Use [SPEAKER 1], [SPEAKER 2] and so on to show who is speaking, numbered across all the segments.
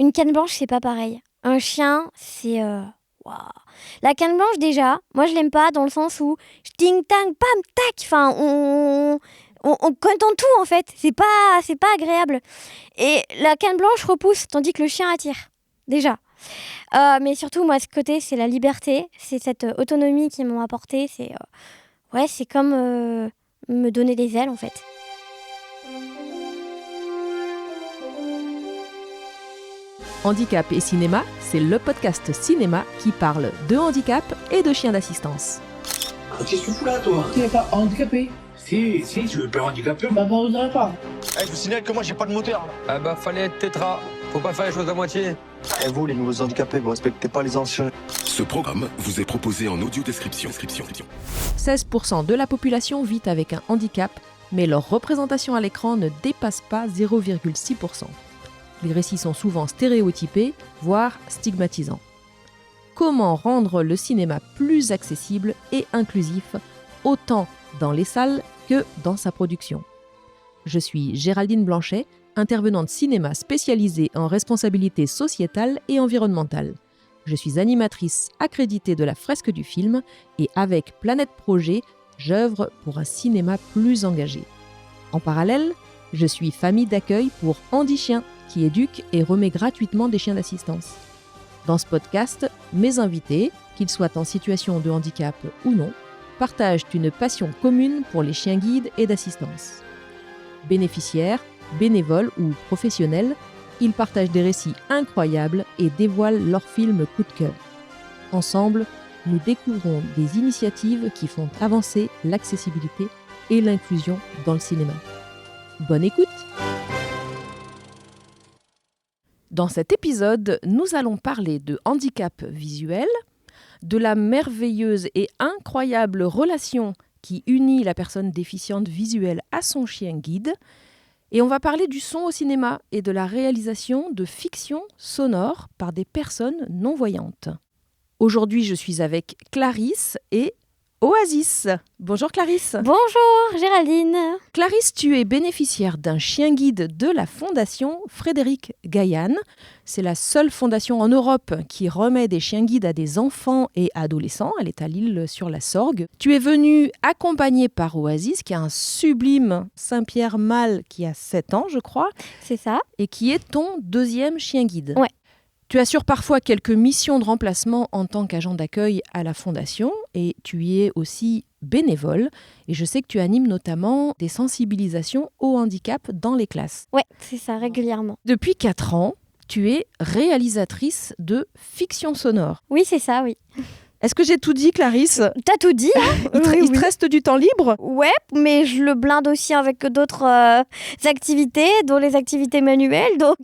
[SPEAKER 1] Une canne blanche, c'est pas pareil. Un chien, c'est... waouh. La canne blanche, déjà, moi, je l'aime pas dans le sens où... Ting, tang, pam, tac. Enfin, on contente tout, en fait. C'est pas agréable. Et la canne blanche repousse, tandis que le chien attire. Déjà. Mais surtout, moi, ce côté, c'est la liberté. C'est cette autonomie qu'ils m'ont apportée. C'est comme me donner des ailes, en fait.
[SPEAKER 2] Handicap et cinéma, c'est le podcast cinéma qui parle de handicap et de chiens d'assistance.
[SPEAKER 3] Qu'est-ce que tu fous là, toi?
[SPEAKER 4] Tu n'es pas handicapé?
[SPEAKER 3] Si, je veux pas handicapé.
[SPEAKER 4] Bah, vous n'aurez pas.
[SPEAKER 5] Je vous signale que moi j'ai pas de moteur.
[SPEAKER 6] Ah bah fallait être tétra, faut pas faire les choses à moitié.
[SPEAKER 5] Et vous les nouveaux handicapés, vous respectez pas les anciens.
[SPEAKER 7] Ce programme vous est proposé en audio description.
[SPEAKER 2] 16% de la population vit avec un handicap, mais leur représentation à l'écran ne dépasse pas 0,6%. Les récits sont souvent stéréotypés, voire stigmatisants. Comment rendre le cinéma plus accessible et inclusif, autant dans les salles que dans sa production? Je suis Géraldine Blanchet, intervenante cinéma spécialisée en responsabilité sociétale et environnementale. Je suis animatrice accréditée de la fresque du film et avec Planète Projet, j'œuvre pour un cinéma plus engagé. En parallèle, je suis famille d'accueil pour Handi Chien, qui éduque et remet gratuitement des chiens d'assistance. Dans ce podcast, mes invités, qu'ils soient en situation de handicap ou non, partagent une passion commune pour les chiens guides et d'assistance. Bénéficiaires, bénévoles ou professionnels, ils partagent des récits incroyables et dévoilent leurs films coup de cœur. Ensemble, nous découvrons des initiatives qui font avancer l'accessibilité et l'inclusion dans le cinéma. Bonne écoute! Dans cet épisode, nous allons parler de handicap visuel, de la merveilleuse et incroyable relation qui unit la personne déficiente visuelle à son chien guide, et on va parler du son au cinéma et de la réalisation de fiction sonore par des personnes non-voyantes. Aujourd'hui, je suis avec Clarisse et Oasis. Bonjour Clarisse.
[SPEAKER 1] Bonjour Géraldine.
[SPEAKER 2] Clarisse, tu es bénéficiaire d'un chien guide de la Fondation Frédéric Gaillan. C'est la seule fondation en Europe qui remet des chiens guides à des enfants et adolescents. Elle est à L'Isle-sur-la-Sorgue. Tu es venue accompagnée par Oasis, qui a un sublime Saint-Pierre mâle qui a 7 ans, je crois.
[SPEAKER 1] C'est ça.
[SPEAKER 2] Et qui est ton deuxième chien guide.
[SPEAKER 1] Ouais.
[SPEAKER 2] Tu assures parfois quelques missions de remplacement en tant qu'agent d'accueil à la Fondation et tu y es aussi bénévole. Et je sais que tu animes notamment des sensibilisations au handicap dans les classes.
[SPEAKER 1] Ouais, c'est ça, régulièrement.
[SPEAKER 2] Depuis 4 ans, tu es réalisatrice de fiction sonore.
[SPEAKER 1] Oui, c'est ça, oui.
[SPEAKER 2] Est-ce que j'ai tout dit, Clarisse?
[SPEAKER 1] T'as tout dit, hein?
[SPEAKER 2] Il te reste du temps libre?
[SPEAKER 1] Ouais, mais je le blinde aussi avec d'autres activités, dont les activités manuelles, donc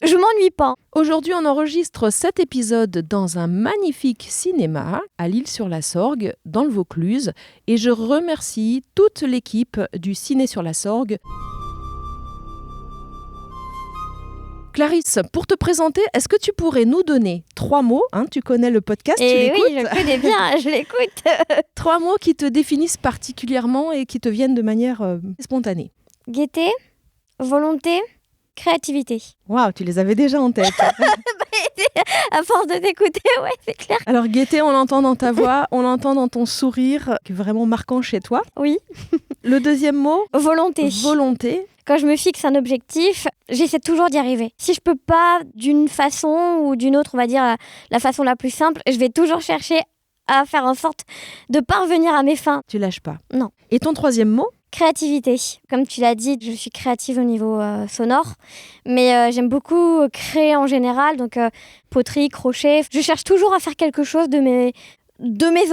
[SPEAKER 1] je m'ennuie pas.
[SPEAKER 2] Aujourd'hui, on enregistre cet épisode dans un magnifique cinéma à L'Isle-sur-la-Sorgue, dans le Vaucluse, et je remercie toute l'équipe du Ciné-sur-la-Sorgue. Clarisse, pour te présenter, est-ce que tu pourrais nous donner 3 mots, tu connais le podcast, tu l'écoutes?
[SPEAKER 1] Oui, je le connais bien, je l'écoute.
[SPEAKER 2] 3 mots qui te définissent particulièrement et qui te viennent de manière spontanée.
[SPEAKER 1] Gaieté, volonté, créativité.
[SPEAKER 2] Waouh, tu les avais déjà en tête.
[SPEAKER 1] À force de t'écouter, ouais, c'est clair.
[SPEAKER 2] Alors gaieté, on l'entend dans ta voix, on l'entend dans ton sourire, qui est vraiment marquant chez toi.
[SPEAKER 1] Oui.
[SPEAKER 2] Le deuxième mot?
[SPEAKER 1] Volonté.
[SPEAKER 2] Volonté.
[SPEAKER 1] Quand je me fixe un objectif, j'essaie toujours d'y arriver. Si je peux pas d'une façon ou d'une autre, on va dire la façon la plus simple, je vais toujours chercher à faire en sorte de parvenir à mes fins.
[SPEAKER 2] Tu lâches pas?
[SPEAKER 1] Non.
[SPEAKER 2] Et ton troisième mot?
[SPEAKER 1] Créativité. Comme tu l'as dit, je suis créative au niveau sonore, mais j'aime beaucoup créer en général, donc poterie, crochet. Je cherche toujours à faire quelque chose de mes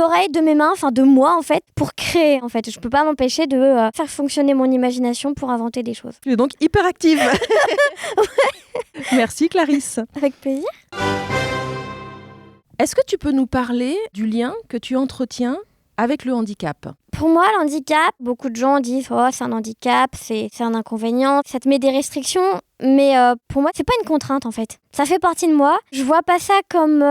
[SPEAKER 1] oreilles, de mes mains, enfin de moi en fait, pour créer en fait. Je peux pas m'empêcher de faire fonctionner mon imagination pour inventer des choses.
[SPEAKER 2] Tu es donc hyper active. Merci Clarisse.
[SPEAKER 1] Avec plaisir.
[SPEAKER 2] Est-ce que tu peux nous parler du lien que tu entretiens avec le handicap?
[SPEAKER 1] Pour moi, le handicap, beaucoup de gens disent « Oh, c'est un handicap, c'est un inconvénient, ça te met des restrictions. » Mais pour moi, c'est pas une contrainte en fait. Ça fait partie de moi. Je vois pas ça comme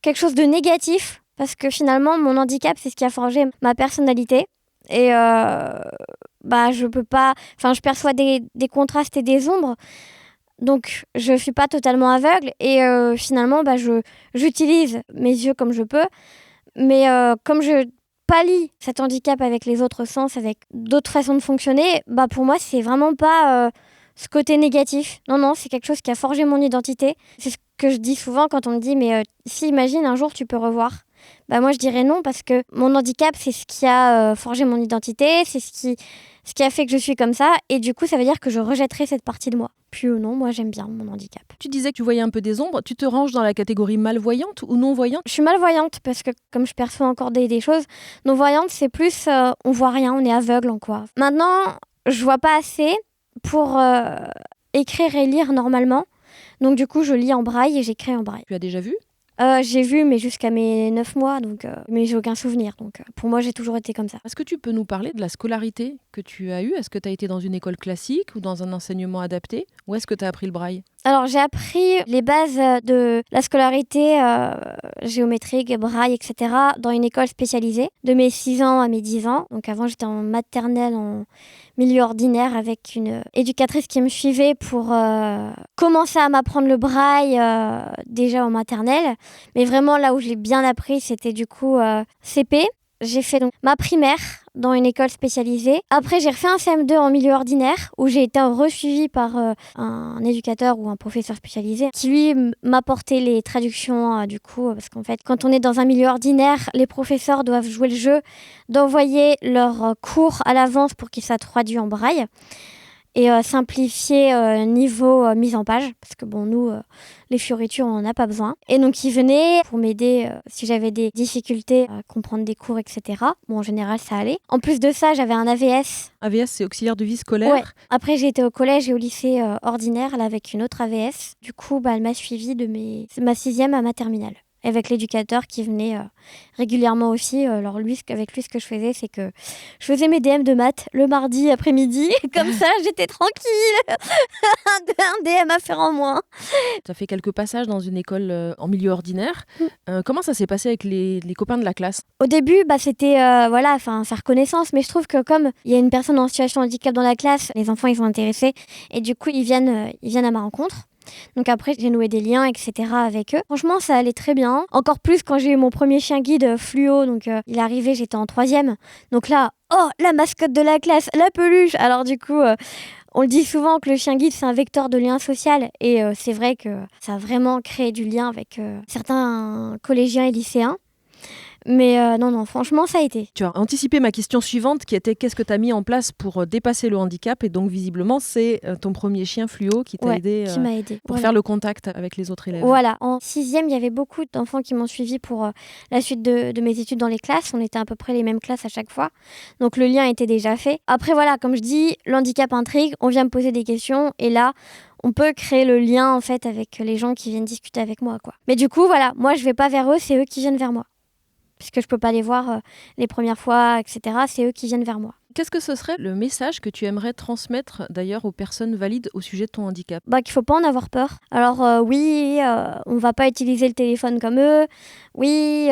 [SPEAKER 1] quelque chose de négatif, parce que finalement, mon handicap, c'est ce qui a forgé ma personnalité. Et je peux pas... Enfin, je perçois des contrastes et des ombres. Donc, je suis pas totalement aveugle et finalement, j'utilise mes yeux comme je peux. Mais comme je pallie cet handicap avec les autres sens, avec d'autres façons de fonctionner, pour moi, c'est vraiment pas ce côté négatif. Non, c'est quelque chose qui a forgé mon identité. C'est ce que je dis souvent quand on me dit « Mais si, imagine, un jour, tu peux revoir ». Moi, je dirais non parce que mon handicap, c'est ce qui a forgé mon identité, c'est ce qui a fait que je suis comme ça. Et du coup, ça veut dire que je rejetterai cette partie de moi. Puis non, moi, j'aime bien mon handicap.
[SPEAKER 2] Tu disais que tu voyais un peu des ombres. Tu te ranges dans la catégorie malvoyante ou non-voyante ?
[SPEAKER 1] Je suis malvoyante parce que comme je perçois encore des choses, non-voyante, c'est plus on voit rien, on est aveugle en quoi. Maintenant, je vois pas assez pour écrire et lire normalement. Donc du coup, je lis en braille et j'écris en braille.
[SPEAKER 2] Tu as déjà vu ?
[SPEAKER 1] J'ai vu, mais jusqu'à mes 9 mois, mais j'ai aucun souvenir. Donc pour moi, j'ai toujours été comme ça.
[SPEAKER 2] Est-ce que tu peux nous parler de la scolarité que tu as eue ? Est-ce que tu as été dans une école classique ou dans un enseignement adapté ? Ou est-ce que tu as appris le braille ?
[SPEAKER 1] Alors, j'ai appris les bases de la scolarité géométrique, braille, etc. dans une école spécialisée, de mes 6 ans à mes 10 ans. Donc avant, j'étais en maternelle, en milieu ordinaire, avec une éducatrice qui me suivait pour commencer à m'apprendre le braille déjà en maternelle. Mais vraiment, là où je l'ai bien appris, c'était du coup CP. J'ai fait donc ma primaire dans une école spécialisée. Après, j'ai refait un CM2 en milieu ordinaire où j'ai été resuivie par un éducateur ou un professeur spécialisé qui, lui, m'apportait les traductions du coup. Parce qu'en fait, quand on est dans un milieu ordinaire, les professeurs doivent jouer le jeu d'envoyer leurs cours à l'avance pour qu'ils soient traduits en braille. Et simplifier niveau mise en page, parce que nous, les fioritures, on n'en a pas besoin. Et donc, ils venaient pour m'aider si j'avais des difficultés à comprendre des cours, etc. Bon, en général, ça allait. En plus de ça, j'avais un AVS.
[SPEAKER 2] AVS, c'est auxiliaire de vie scolaire.
[SPEAKER 1] Ouais. Après, j'ai été au collège et au lycée ordinaire, là, avec une autre AVS. Du coup, elle m'a suivie de ma 6e à ma terminale. Avec l'éducateur qui venait régulièrement aussi. Alors avec lui, ce que je faisais, c'est que je faisais mes DM de maths le mardi après-midi. Comme ça, j'étais tranquille. Un DM à faire en moins.
[SPEAKER 2] Tu as fait quelques passages dans une école en milieu ordinaire. Comment ça s'est passé avec les copains de la classe ?
[SPEAKER 1] Au début, c'était faire connaissance. Mais je trouve que comme il y a une personne en situation de handicap dans la classe, les enfants, ils sont intéressés. Et du coup, ils viennent à ma rencontre. Donc après, j'ai noué des liens, etc. avec eux. Franchement, ça allait très bien. Encore plus quand j'ai eu mon premier chien guide fluo. Donc il est arrivé, j'étais en 3e. Donc là, la mascotte de la classe, la peluche. Alors du coup, on le dit souvent que le chien guide, c'est un vecteur de lien social. Et c'est vrai que ça a vraiment créé du lien avec certains collégiens et lycéens. Mais non, franchement, ça a été.
[SPEAKER 2] Tu as anticipé ma question suivante qui était qu'est-ce que tu as mis en place pour dépasser le handicap ? Et donc, visiblement, c'est ton premier chien fluo qui t'a aidé,
[SPEAKER 1] qui m'a aidé
[SPEAKER 2] pour faire le contact avec les autres élèves.
[SPEAKER 1] Voilà. En 6e, il y avait beaucoup d'enfants qui m'ont suivi pour la suite de mes études dans les classes. On était à peu près les mêmes classes à chaque fois. Donc, le lien était déjà fait. Après, voilà, comme je dis, l'handicap intrigue. On vient me poser des questions. Et là, on peut créer le lien, en fait, avec les gens qui viennent discuter avec moi, quoi. Mais du coup, voilà, moi, je vais pas vers eux, c'est eux qui viennent vers moi. Puisque je peux pas les voir les premières fois, etc. C'est eux qui viennent vers moi.
[SPEAKER 2] Qu'est-ce que ce serait le message que tu aimerais transmettre d'ailleurs aux personnes valides au sujet de ton handicap ?
[SPEAKER 1] Qu'il faut pas en avoir peur. Alors oui, on va pas utiliser le téléphone comme eux. Oui,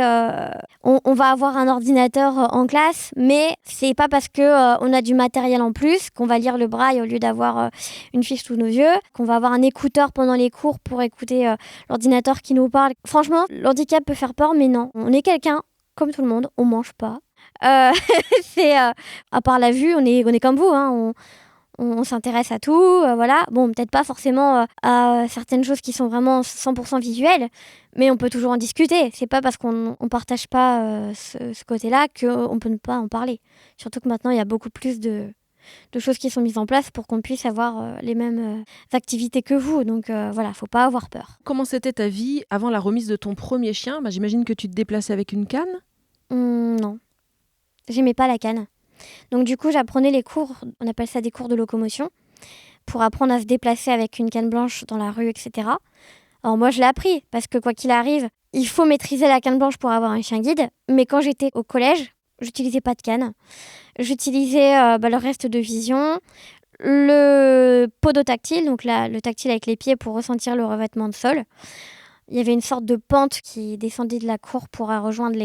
[SPEAKER 1] on va avoir un ordinateur en classe, mais c'est pas parce que on a du matériel en plus qu'on va lire le braille au lieu d'avoir une fiche sous nos yeux, qu'on va avoir un écouteur pendant les cours pour écouter l'ordinateur qui nous parle. Franchement, l'handicap peut faire peur, mais non. On est quelqu'un, comme tout le monde, on mange pas. C'est à part la vue, on est comme vous, hein, on s'intéresse à tout, voilà. Bon, peut-être pas forcément à certaines choses qui sont vraiment 100% visuelles, mais on peut toujours en discuter. C'est pas parce qu'on partage pas ce côté-là qu'on peut ne pas en parler. Surtout que maintenant, il y a beaucoup plus de choses qui sont mises en place pour qu'on puisse avoir les mêmes activités que vous. Donc voilà, faut pas avoir peur.
[SPEAKER 2] Comment c'était ta vie avant la remise de ton premier chien ? J'imagine que tu te déplaçais avec une canne ?
[SPEAKER 1] Non. J'aimais pas la canne. Donc du coup, j'apprenais les cours, on appelle ça des cours de locomotion, pour apprendre à se déplacer avec une canne blanche dans la rue, etc. Alors moi, je l'ai appris, parce que quoi qu'il arrive, il faut maîtriser la canne blanche pour avoir un chien guide. Mais quand j'étais au collège, j'utilisais pas de canne. J'utilisais le reste de vision, le podotactile, donc le tactile avec les pieds pour ressentir le revêtement de sol. Il y avait une sorte de pente qui descendait de la cour pour rejoindre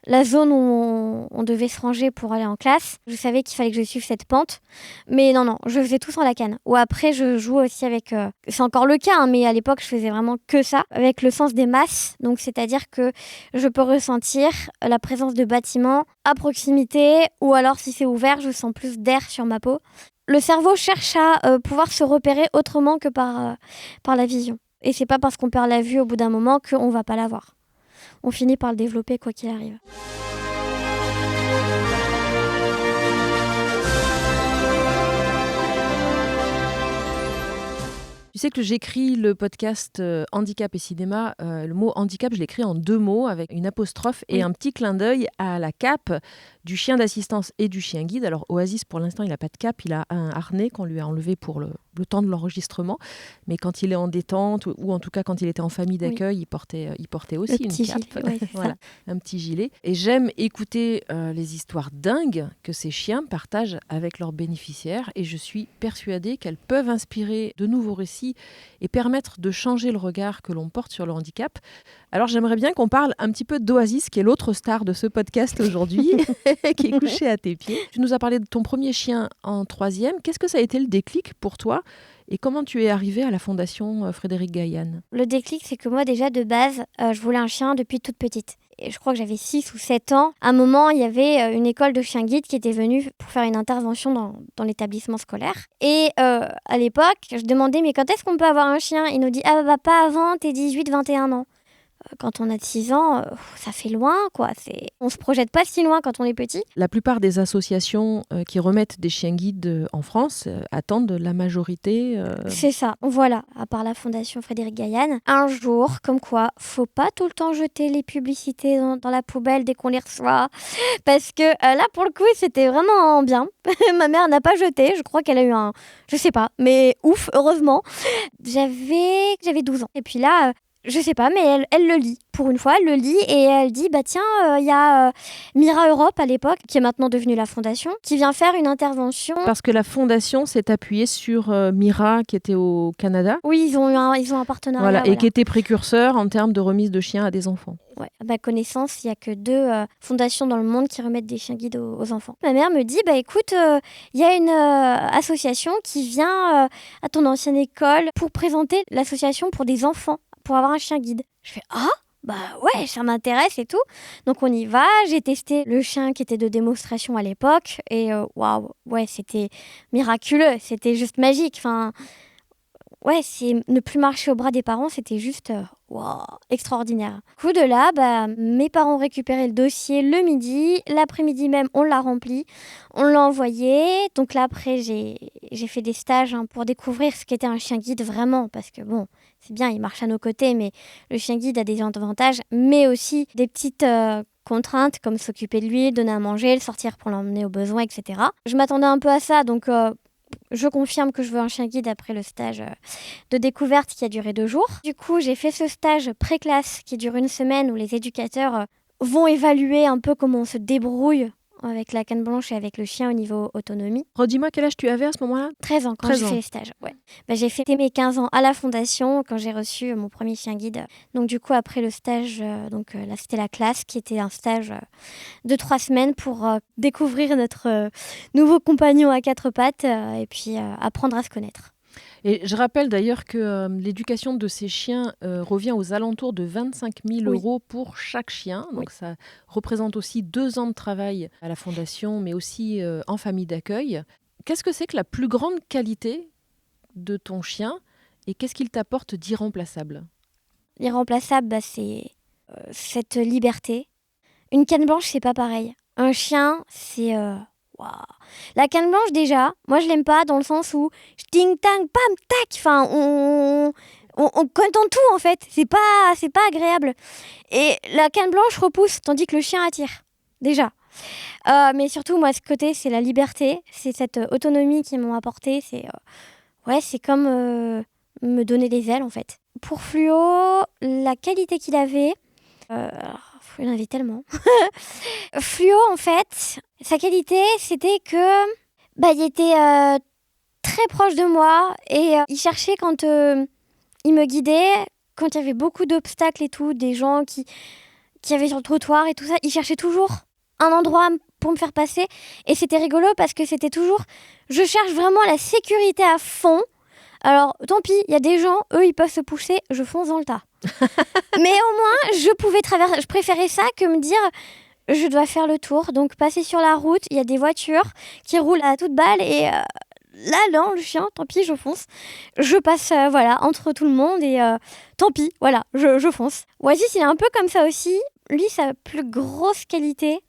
[SPEAKER 1] la zone où on devait se ranger pour aller en classe. Je savais qu'il fallait que je suive cette pente. Mais non, je faisais tout sans la canne. Ou après, je joue aussi avec... c'est encore le cas, mais à l'époque, je faisais vraiment que ça. Avec le sens des masses. Donc, c'est-à-dire que je peux ressentir la présence de bâtiments à proximité. Ou alors, si c'est ouvert, je sens plus d'air sur ma peau. Le cerveau cherche à pouvoir se repérer autrement que par la vision. Et c'est pas parce qu'on perd la vue au bout d'un moment qu'on va pas la voir. On finit par le développer quoi qu'il arrive.
[SPEAKER 2] Tu sais que j'écris le podcast Handicap et Cinéma. Le mot handicap, je l'écris en 2 mots avec une apostrophe et un petit clin d'œil à la cape du chien d'assistance et du chien guide. Alors Oasis, pour l'instant, il n'a pas de cape. Il a un harnais qu'on lui a enlevé pour le temps de l'enregistrement. Mais quand il est en détente, ou en tout cas quand il était en famille d'accueil, il portait aussi une cape.
[SPEAKER 1] Gilet,
[SPEAKER 2] voilà, un petit gilet. Et j'aime écouter les histoires dingues que ces chiens partagent avec leurs bénéficiaires. Et je suis persuadée qu'elles peuvent inspirer de nouveaux récits et permettre de changer le regard que l'on porte sur le handicap. Alors j'aimerais bien qu'on parle un petit peu d'Oasis, qui est l'autre star de ce podcast aujourd'hui, qui est couché à tes pieds. Tu nous as parlé de ton premier chien en 3e. Qu'est-ce que ça a été le déclic pour toi et comment tu es arrivée à la Fondation Frédéric Gaillan ?
[SPEAKER 1] Le déclic, c'est que moi déjà de base, je voulais un chien depuis toute petite. Et je crois que j'avais 6 ou 7 ans. À un moment, il y avait une école de chiens guides qui était venue pour faire une intervention dans l'établissement scolaire. Et à l'époque, je demandais, mais quand est-ce qu'on peut avoir un chien ? Il nous dit, pas avant tes 18-21 ans. Quand on a 6 ans, ça fait loin, quoi. On se projette pas si loin quand on est petit.
[SPEAKER 2] La plupart des associations qui remettent des chiens guides en France attendent la majorité.
[SPEAKER 1] C'est ça, voilà, à part la Fondation Frédéric Gaillan. Un jour, comme quoi, faut pas tout le temps jeter les publicités dans la poubelle dès qu'on les reçoit. Parce que là, pour le coup, c'était vraiment bien. Ma mère n'a pas jeté, je crois qu'elle a eu je sais pas, mais ouf, heureusement. J'avais 12 ans. Et puis là... je sais pas, mais elle le lit. Pour une fois, elle le lit et elle dit, tiens, il y a Mira Europe à l'époque, qui est maintenant devenue la Fondation, qui vient faire une intervention.
[SPEAKER 2] Parce que la Fondation s'est appuyée sur Mira, qui était au Canada.
[SPEAKER 1] Oui, ils ont un partenariat.
[SPEAKER 2] Voilà, et qui était précurseur en termes de remise de chiens à des enfants.
[SPEAKER 1] Ouais, à ma connaissance, il n'y a que 2 fondations dans le monde qui remettent des chiens guides aux enfants. Ma mère me dit, écoute, il y a une association qui vient à ton ancienne école pour présenter l'association pour des enfants, pour avoir un chien guide. Je fais, ouais, ça m'intéresse et tout. Donc on y va, j'ai testé le chien qui était de démonstration à l'époque et waouh, ouais, c'était miraculeux, c'était juste magique. Enfin, ouais, c'est ne plus marcher au bras des parents, c'était juste extraordinaire. Coup de là, mes parents ont récupéré le dossier le midi, l'après-midi même, on l'a rempli, on l'a envoyé. Donc là, après, j'ai fait des stages pour découvrir ce qu'était un chien guide vraiment, parce que bon, c'est bien, il marche à nos côtés, mais le chien guide a des avantages, mais aussi des petites contraintes comme s'occuper de lui, donner à manger, le sortir pour l'emmener au besoin, etc. Je m'attendais un peu à ça, donc je confirme que je veux un chien guide après le stage de découverte qui a duré 2 jours. Du coup, j'ai fait ce stage pré-classe qui dure 1 semaine où les éducateurs vont évaluer un peu comment on se débrouille avec la canne blanche et avec le chien au niveau autonomie.
[SPEAKER 2] Redis-moi quel âge tu avais à ce moment-là ?
[SPEAKER 1] 13 ans quand j'ai fait les stages. Ouais. J'ai fêté mes 15 ans à la Fondation quand j'ai reçu mon premier chien guide. Donc du coup, après le stage, là c'était la classe qui était un stage de 3 semaines pour découvrir notre nouveau compagnon à 4 pattes et puis apprendre à se connaître.
[SPEAKER 2] Et je rappelle d'ailleurs que l'éducation de ces chiens revient aux alentours de 25 000 € pour chaque chien. Donc ça représente aussi 2 ans de travail à la Fondation, mais aussi en famille d'accueil. Qu'est-ce que c'est que la plus grande qualité de ton chien et qu'est-ce qu'il t'apporte d'irremplaçable ?
[SPEAKER 1] L'irremplaçable, c'est cette liberté. Une canne blanche, c'est pas pareil. Un chien, c'est... La canne blanche, déjà, moi je l'aime pas dans le sens où je ting tang pam tac, enfin on contente tout en fait, c'est pas agréable. Et la canne blanche repousse tandis que le chien attire, déjà. Mais surtout moi ce côté c'est la liberté, c'est cette autonomie qu'ils m'ont apporté, c'est comme me donner des ailes en fait. Pour Fluo, la qualité qu'il avait, il y en avait tellement. Fluo, en fait, sa qualité, c'était que il était très proche de moi et il cherchait quand il me guidait, quand il y avait beaucoup d'obstacles et tout, des gens qui qu'il y avait sur le trottoir et tout ça, il cherchait toujours un endroit pour me faire passer. Et c'était rigolo parce que c'était toujours... Je cherche vraiment la sécurité à fond. Alors, tant pis, il y a des gens, eux, ils peuvent se pousser, je fonce dans le tas. Mais au moins, je pouvais traverser. Je préférais ça que me dire, je dois faire le tour. Donc, passer sur la route, il y a des voitures qui roulent à toute balle. Et là, non, le chien, tant pis, je fonce. Je passe, entre tout le monde et tant pis, voilà, je fonce. Oasis, il est un peu comme ça aussi. Lui, sa plus grosse qualité,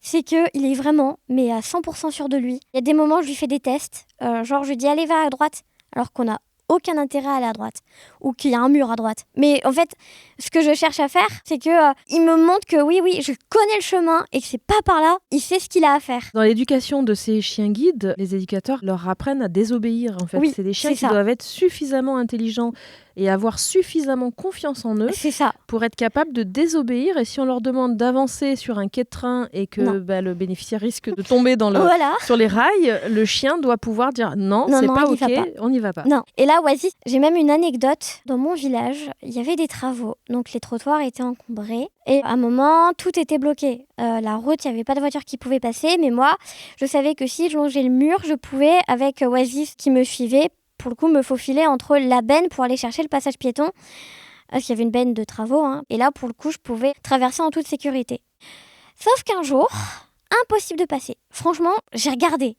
[SPEAKER 1] c'est qu'il est vraiment, mais à 100% sûr de lui. Il y a des moments où je lui fais des tests. Genre, je lui dis, allez, va à droite. Alors qu'on n'a aucun intérêt à aller à droite. Ou qu'il y a un mur à droite. Mais en fait, ce que je cherche à faire, c'est qu'il me montre que oui, je connais le chemin et que c'est pas par là. Il sait ce qu'il a à faire.
[SPEAKER 2] Dans l'éducation de ces chiens guides, les éducateurs leur apprennent à désobéir. En fait,
[SPEAKER 1] Oui,
[SPEAKER 2] c'est des chiens
[SPEAKER 1] c'est
[SPEAKER 2] qui
[SPEAKER 1] ça.
[SPEAKER 2] doivent être suffisamment intelligents et avoir suffisamment confiance en eux
[SPEAKER 1] C'est ça.
[SPEAKER 2] pour être capables de désobéir. Et si on leur demande d'avancer sur un quai de train et que
[SPEAKER 1] Non.
[SPEAKER 2] le bénéficiaire risque de tomber
[SPEAKER 1] Voilà.
[SPEAKER 2] sur les rails, le chien doit pouvoir dire non, c'est pas
[SPEAKER 1] on y va
[SPEAKER 2] ok,
[SPEAKER 1] pas.
[SPEAKER 2] on n'y va pas.
[SPEAKER 1] Non. Et là, Oasis, j'ai même une anecdote. Dans mon village, il y avait des travaux. Donc, les trottoirs étaient encombrés. Et à un moment, tout était bloqué. La route, il n'y avait pas de voiture qui pouvait passer. Mais moi, je savais que si je longeais le mur, je pouvais, avec Oasis qui me suivait, pour le coup, me faufiler entre la benne pour aller chercher le passage piéton. Parce qu'il y avait une benne de travaux. Et là, pour le coup, je pouvais traverser en toute sécurité. Sauf qu'un jour, impossible de passer. Franchement, j'ai regardé.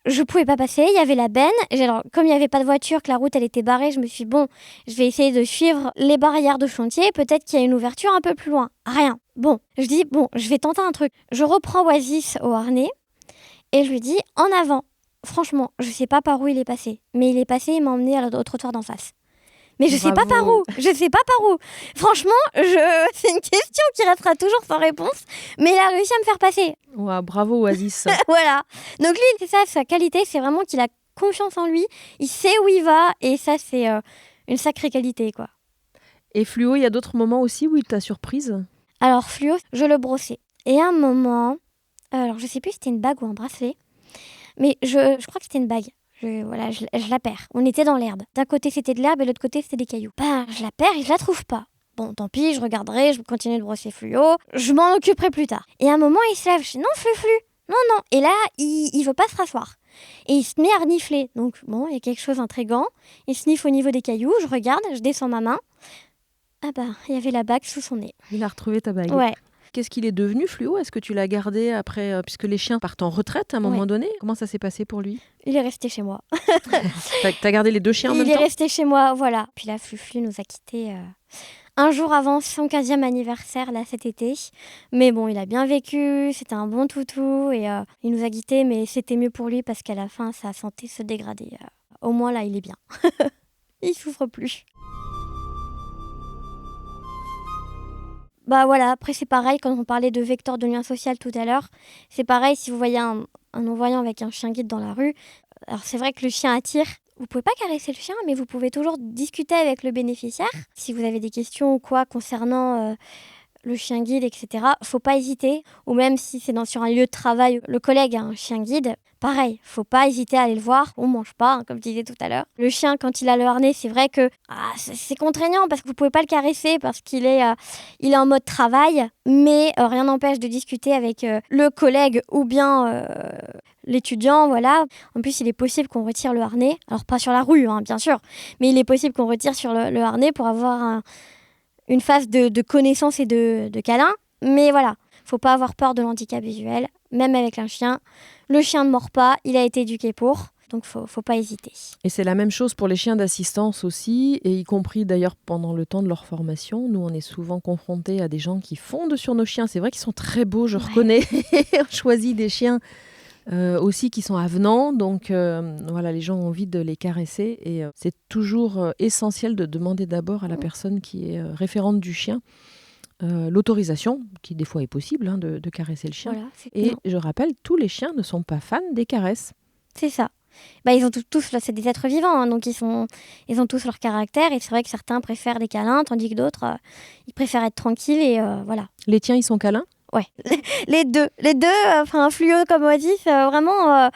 [SPEAKER 1] Je pouvais pas passer, il y avait la benne. Alors, comme il n'y avait pas de voiture, que la route elle était barrée, je me suis dit, bon, je vais essayer de suivre les barrières de chantier. Peut-être qu'il y a une ouverture un peu plus loin. Rien. Bon, je dis, je vais tenter un truc. Je reprends Oasis au harnais et je lui dis, en avant. Franchement, je sais pas par où il est passé. Mais il est passé, il m'a emmené au trottoir d'en face. Mais je sais pas par où. Franchement, c'est une question qui restera toujours sans réponse. Mais il a réussi à me faire passer.
[SPEAKER 2] Ouah, bravo Oasis.
[SPEAKER 1] Voilà. Donc lui, c'est ça, sa qualité, c'est vraiment qu'il a confiance en lui. Il sait où il va. Et ça, c'est une sacrée qualité, quoi.
[SPEAKER 2] Et Fluo, il y a d'autres moments aussi où il t'a surprise?
[SPEAKER 1] Alors Fluo, je le brossais. Et à un moment, alors je sais plus si c'était une bague ou un bracelet. Mais je crois que c'était une bague. Je la perds. On était dans l'herbe. D'un côté, c'était de l'herbe et de l'autre côté, c'était des cailloux. Je la perds et je la trouve pas. Bon, tant pis, je regarderai, je continue de brosser Fluo. Je m'en occuperai plus tard. Et à un moment, il se lève. Je dis non, Flu. Non. Et là, il veut pas se rasseoir. Et il se met à renifler. Donc, bon, il y a quelque chose d'intriguant. Il sniffe au niveau des cailloux. Je regarde, je descends ma main. Il y avait la bague sous son nez.
[SPEAKER 2] Il a retrouvé ta bague.
[SPEAKER 1] Ouais.
[SPEAKER 2] Qu'est-ce qu'il est devenu, Fluo? Est-ce que tu l'as gardé après, puisque les chiens partent en retraite à un moment donné? Comment ça s'est passé pour lui?
[SPEAKER 1] Il est resté chez moi.
[SPEAKER 2] T'as gardé les deux chiens en même temps?
[SPEAKER 1] Il est resté chez moi, voilà. Puis là, Flu nous a quittés un jour avant son 15e anniversaire, là, cet été. Mais bon, il a bien vécu, c'était un bon toutou. Et il nous a quittés, mais c'était mieux pour lui parce qu'à la fin, sa santé se dégradait. Au moins, là, il est bien. Il souffre plus. Voilà, après c'est pareil, quand on parlait de vecteur de lien social tout à l'heure, c'est pareil si vous voyez un non-voyant avec un chien guide dans la rue, alors c'est vrai que le chien attire, vous pouvez pas caresser le chien, mais vous pouvez toujours discuter avec le bénéficiaire. Si vous avez des questions ou quoi concernant le chien guide, etc., faut pas hésiter, ou même si c'est sur un lieu de travail, le collègue a un chien guide, pareil, faut pas hésiter à aller le voir, on mange pas, comme je disais tout à l'heure. Le chien, quand il a le harnais, c'est vrai que c'est contraignant parce que vous pouvez pas le caresser parce qu'il est en mode travail, mais rien n'empêche de discuter avec le collègue ou bien l'étudiant, voilà. En plus, il est possible qu'on retire le harnais, alors pas sur la rue, bien sûr, mais il est possible qu'on retire sur le harnais pour avoir une phase de connaissance et de câlin, mais voilà, faut pas avoir peur de l'handicap visuel, même avec un chien. Le chien ne mord pas, il a été éduqué pour, donc faut pas hésiter.
[SPEAKER 2] Et c'est la même chose pour les chiens d'assistance aussi, et y compris d'ailleurs pendant le temps de leur formation. Nous, on est souvent confrontés à des gens qui fondent sur nos chiens. C'est vrai qu'ils sont très beaux, je reconnais. On choisit des chiens aussi qui sont avenants, donc voilà, les gens ont envie de les caresser, et c'est toujours essentiel de demander d'abord à la personne qui est référente du chien l'autorisation, qui des fois est possible, de caresser le chien. Voilà, je rappelle, tous les chiens ne sont pas fans des caresses.
[SPEAKER 1] C'est ça. Ils ont tous, c'est des êtres vivants, donc ils ont tous leur caractère, et c'est vrai que certains préfèrent les câlins, tandis que d'autres, ils préfèrent être tranquilles, et voilà.
[SPEAKER 2] Les tiens, ils sont câlins?
[SPEAKER 1] Ouais, les deux, Fluo comme Oasis, vraiment,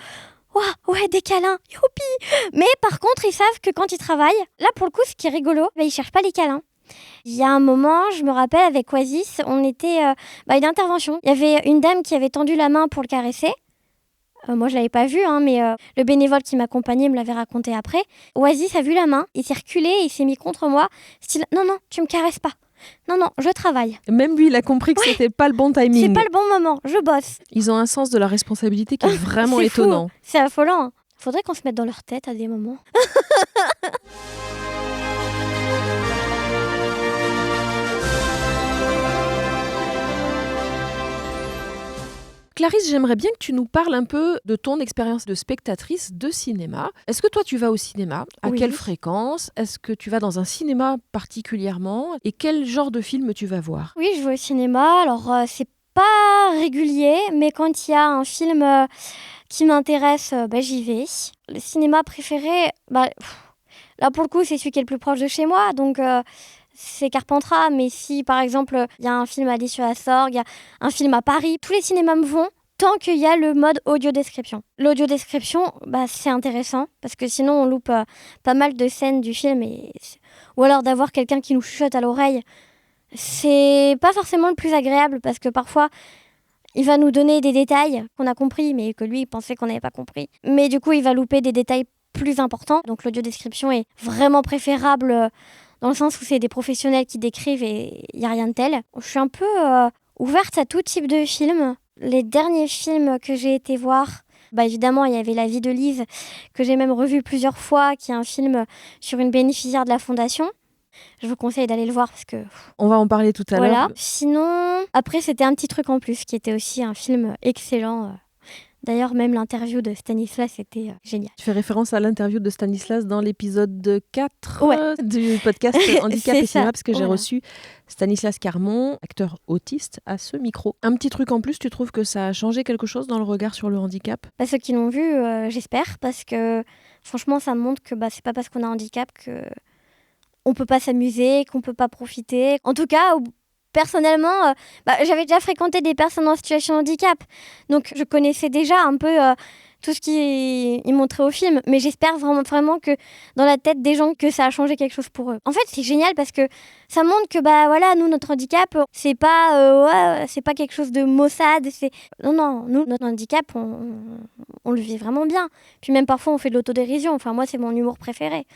[SPEAKER 1] ouais, des câlins, youpi. Mais par contre, ils savent que quand ils travaillent, là pour le coup, ce qui est rigolo, ils cherchent pas les câlins. Il y a un moment, je me rappelle, avec Oasis, on était une intervention. Il y avait une dame qui avait tendu la main pour le caresser. Moi, je l'avais pas vu, mais le bénévole qui m'accompagnait me l'avait raconté après. Oasis a vu la main, il s'est reculé, il s'est mis contre moi. Style, non, tu me caresses pas. Non, je travaille.
[SPEAKER 2] Même lui, il a compris que c'était pas le bon timing.
[SPEAKER 1] C'est pas le bon moment, je bosse.
[SPEAKER 2] Ils ont un sens de la responsabilité qui est vraiment étonnant.
[SPEAKER 1] Fou. C'est affolant. Faudrait qu'on se mette dans leur tête à des moments.
[SPEAKER 2] Clarisse, j'aimerais bien que tu nous parles un peu de ton expérience de spectatrice de cinéma. Est-ce que toi, tu vas au cinéma ? À
[SPEAKER 1] Oui.
[SPEAKER 2] quelle fréquence ? Est-ce que tu vas dans un cinéma particulièrement ? Et quel genre de film tu vas voir ?
[SPEAKER 1] Oui, je vais au cinéma. Alors, c'est pas régulier, mais quand il y a un film qui m'intéresse, j'y vais. Le cinéma préféré, là, pour le coup, c'est celui qui est le plus proche de chez moi. Donc, c'est Carpentras, mais si par exemple il y a un film à l'Issue-à-Sorgue, il y a un film à Paris, tous les cinémas me vont tant qu'il y a le mode audio-description. L'audio-description, c'est intéressant parce que sinon on loupe pas mal de scènes du film ou alors d'avoir quelqu'un qui nous chuchote à l'oreille. C'est pas forcément le plus agréable parce que parfois il va nous donner des détails qu'on a compris mais que lui il pensait qu'on n'avait pas compris. Mais du coup il va louper des détails plus importants. Donc l'audio-description est vraiment préférable dans le sens où c'est des professionnels qui décrivent et il n'y a rien de tel. Je suis un peu ouverte à tout type de films. Les derniers films que j'ai été voir, évidemment, il y avait La vie de Lise, que j'ai même revu plusieurs fois, qui est un film sur une bénéficiaire de la Fondation. Je vous conseille d'aller le voir parce que...
[SPEAKER 2] On va en parler tout à l'heure.
[SPEAKER 1] Sinon, après, c'était Un petit truc en plus, qui était aussi un film excellent. D'ailleurs, même l'interview de Stanislas était géniale.
[SPEAKER 2] Tu fais référence à l'interview de Stanislas dans l'épisode 4 du podcast Handicap et Cinéma, parce que j'ai reçu Stanislas Carmon, acteur autiste, à ce micro. Un petit truc en plus, tu trouves que ça a changé quelque chose dans le regard sur le handicap ?
[SPEAKER 1] Ceux qui l'ont vu, j'espère, parce que franchement, ça me montre que c'est pas parce qu'on a un handicap qu'on peut pas s'amuser, qu'on peut pas profiter. En tout cas, personnellement, j'avais déjà fréquenté des personnes en situation de handicap, donc je connaissais déjà un peu tout ce qu'ils montraient au film, mais j'espère vraiment que dans la tête des gens, que ça a changé quelque chose pour eux. En fait, c'est génial parce que ça montre que nous, notre handicap, c'est pas quelque chose de maussade. Non, nous, notre handicap, on le vit vraiment bien. Puis même parfois, on fait de l'autodérision. Enfin, moi, c'est mon humour préféré.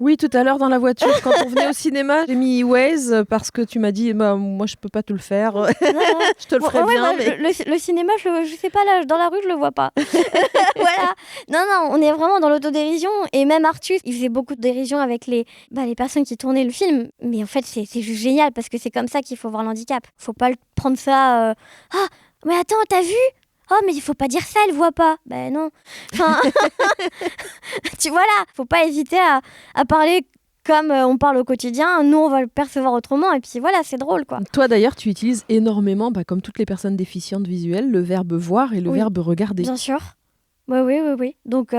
[SPEAKER 2] Oui, tout à l'heure dans la voiture, quand on venait au cinéma, j'ai mis Waze parce que tu m'as dit moi je peux pas te le faire, je te le ferai bien. Mais...
[SPEAKER 1] Le cinéma, je sais pas, là, dans la rue, je le vois pas. Voilà. Non, on est vraiment dans l'autodérision. Et même Artus, il faisait beaucoup de dérision avec les personnes qui tournaient le film. Mais en fait, c'est juste génial parce que c'est comme ça qu'il faut voir l'handicap. Faut pas prendre ça. Ah, mais attends, t'as vu ? Oh, mais il faut pas dire ça, elle voit pas. Non. Enfin, faut pas hésiter à parler comme on parle au quotidien. Nous, on va le percevoir autrement. Et puis voilà, c'est drôle, quoi.
[SPEAKER 2] Toi, d'ailleurs, tu utilises énormément, comme toutes les personnes déficientes visuelles, le verbe voir et le verbe regarder.
[SPEAKER 1] Bien sûr. Oui. Donc,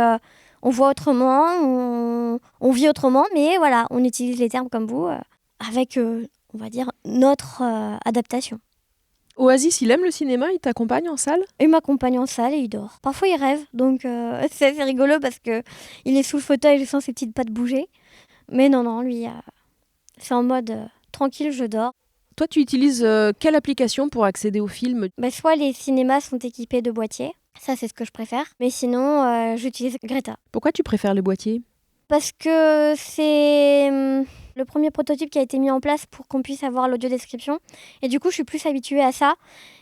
[SPEAKER 1] on voit autrement, on vit autrement, mais voilà, on utilise les termes comme vous, avec, on va dire, notre adaptation.
[SPEAKER 2] Oasis, il aime le cinéma, il t'accompagne en salle ?
[SPEAKER 1] Il m'accompagne en salle et il dort. Parfois, il rêve, donc c'est assez rigolo parce qu'il est sous le fauteuil, je sens ses petites pattes bouger. Mais non, lui, c'est en mode tranquille, je dors.
[SPEAKER 2] Toi, tu utilises quelle application pour accéder au film ?
[SPEAKER 1] Soit les cinémas sont équipés de boîtiers, ça c'est ce que je préfère. Mais sinon, j'utilise Greta.
[SPEAKER 2] Pourquoi tu préfères les boîtiers ?
[SPEAKER 1] Parce que c'est le premier prototype qui a été mis en place pour qu'on puisse avoir l'audio-description. Et du coup, je suis plus habituée à ça.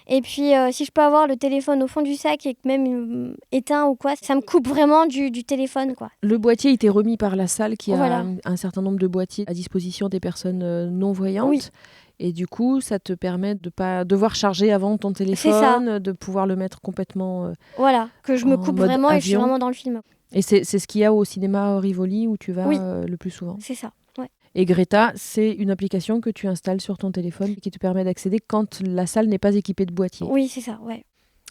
[SPEAKER 1] Et puis, si je peux avoir le téléphone au fond du sac et que même éteint ou quoi, ça me coupe vraiment du téléphone, quoi.
[SPEAKER 2] Le boîtier, il t'est remis par la salle qui a un certain nombre de boîtiers à disposition des personnes non-voyantes. Oui. Et du coup, ça te permet de ne pas devoir charger avant ton téléphone, de pouvoir le mettre complètement
[SPEAKER 1] que je me coupe vraiment
[SPEAKER 2] avion.
[SPEAKER 1] Et je suis vraiment dans le film.
[SPEAKER 2] Et c'est ce qu'il y a au cinéma Rivoli où tu vas le plus souvent.
[SPEAKER 1] C'est ça, ouais.
[SPEAKER 2] Et Greta, c'est une application que tu installes sur ton téléphone qui te permet d'accéder quand la salle n'est pas équipée de boîtier.
[SPEAKER 1] Oui, c'est ça, ouais.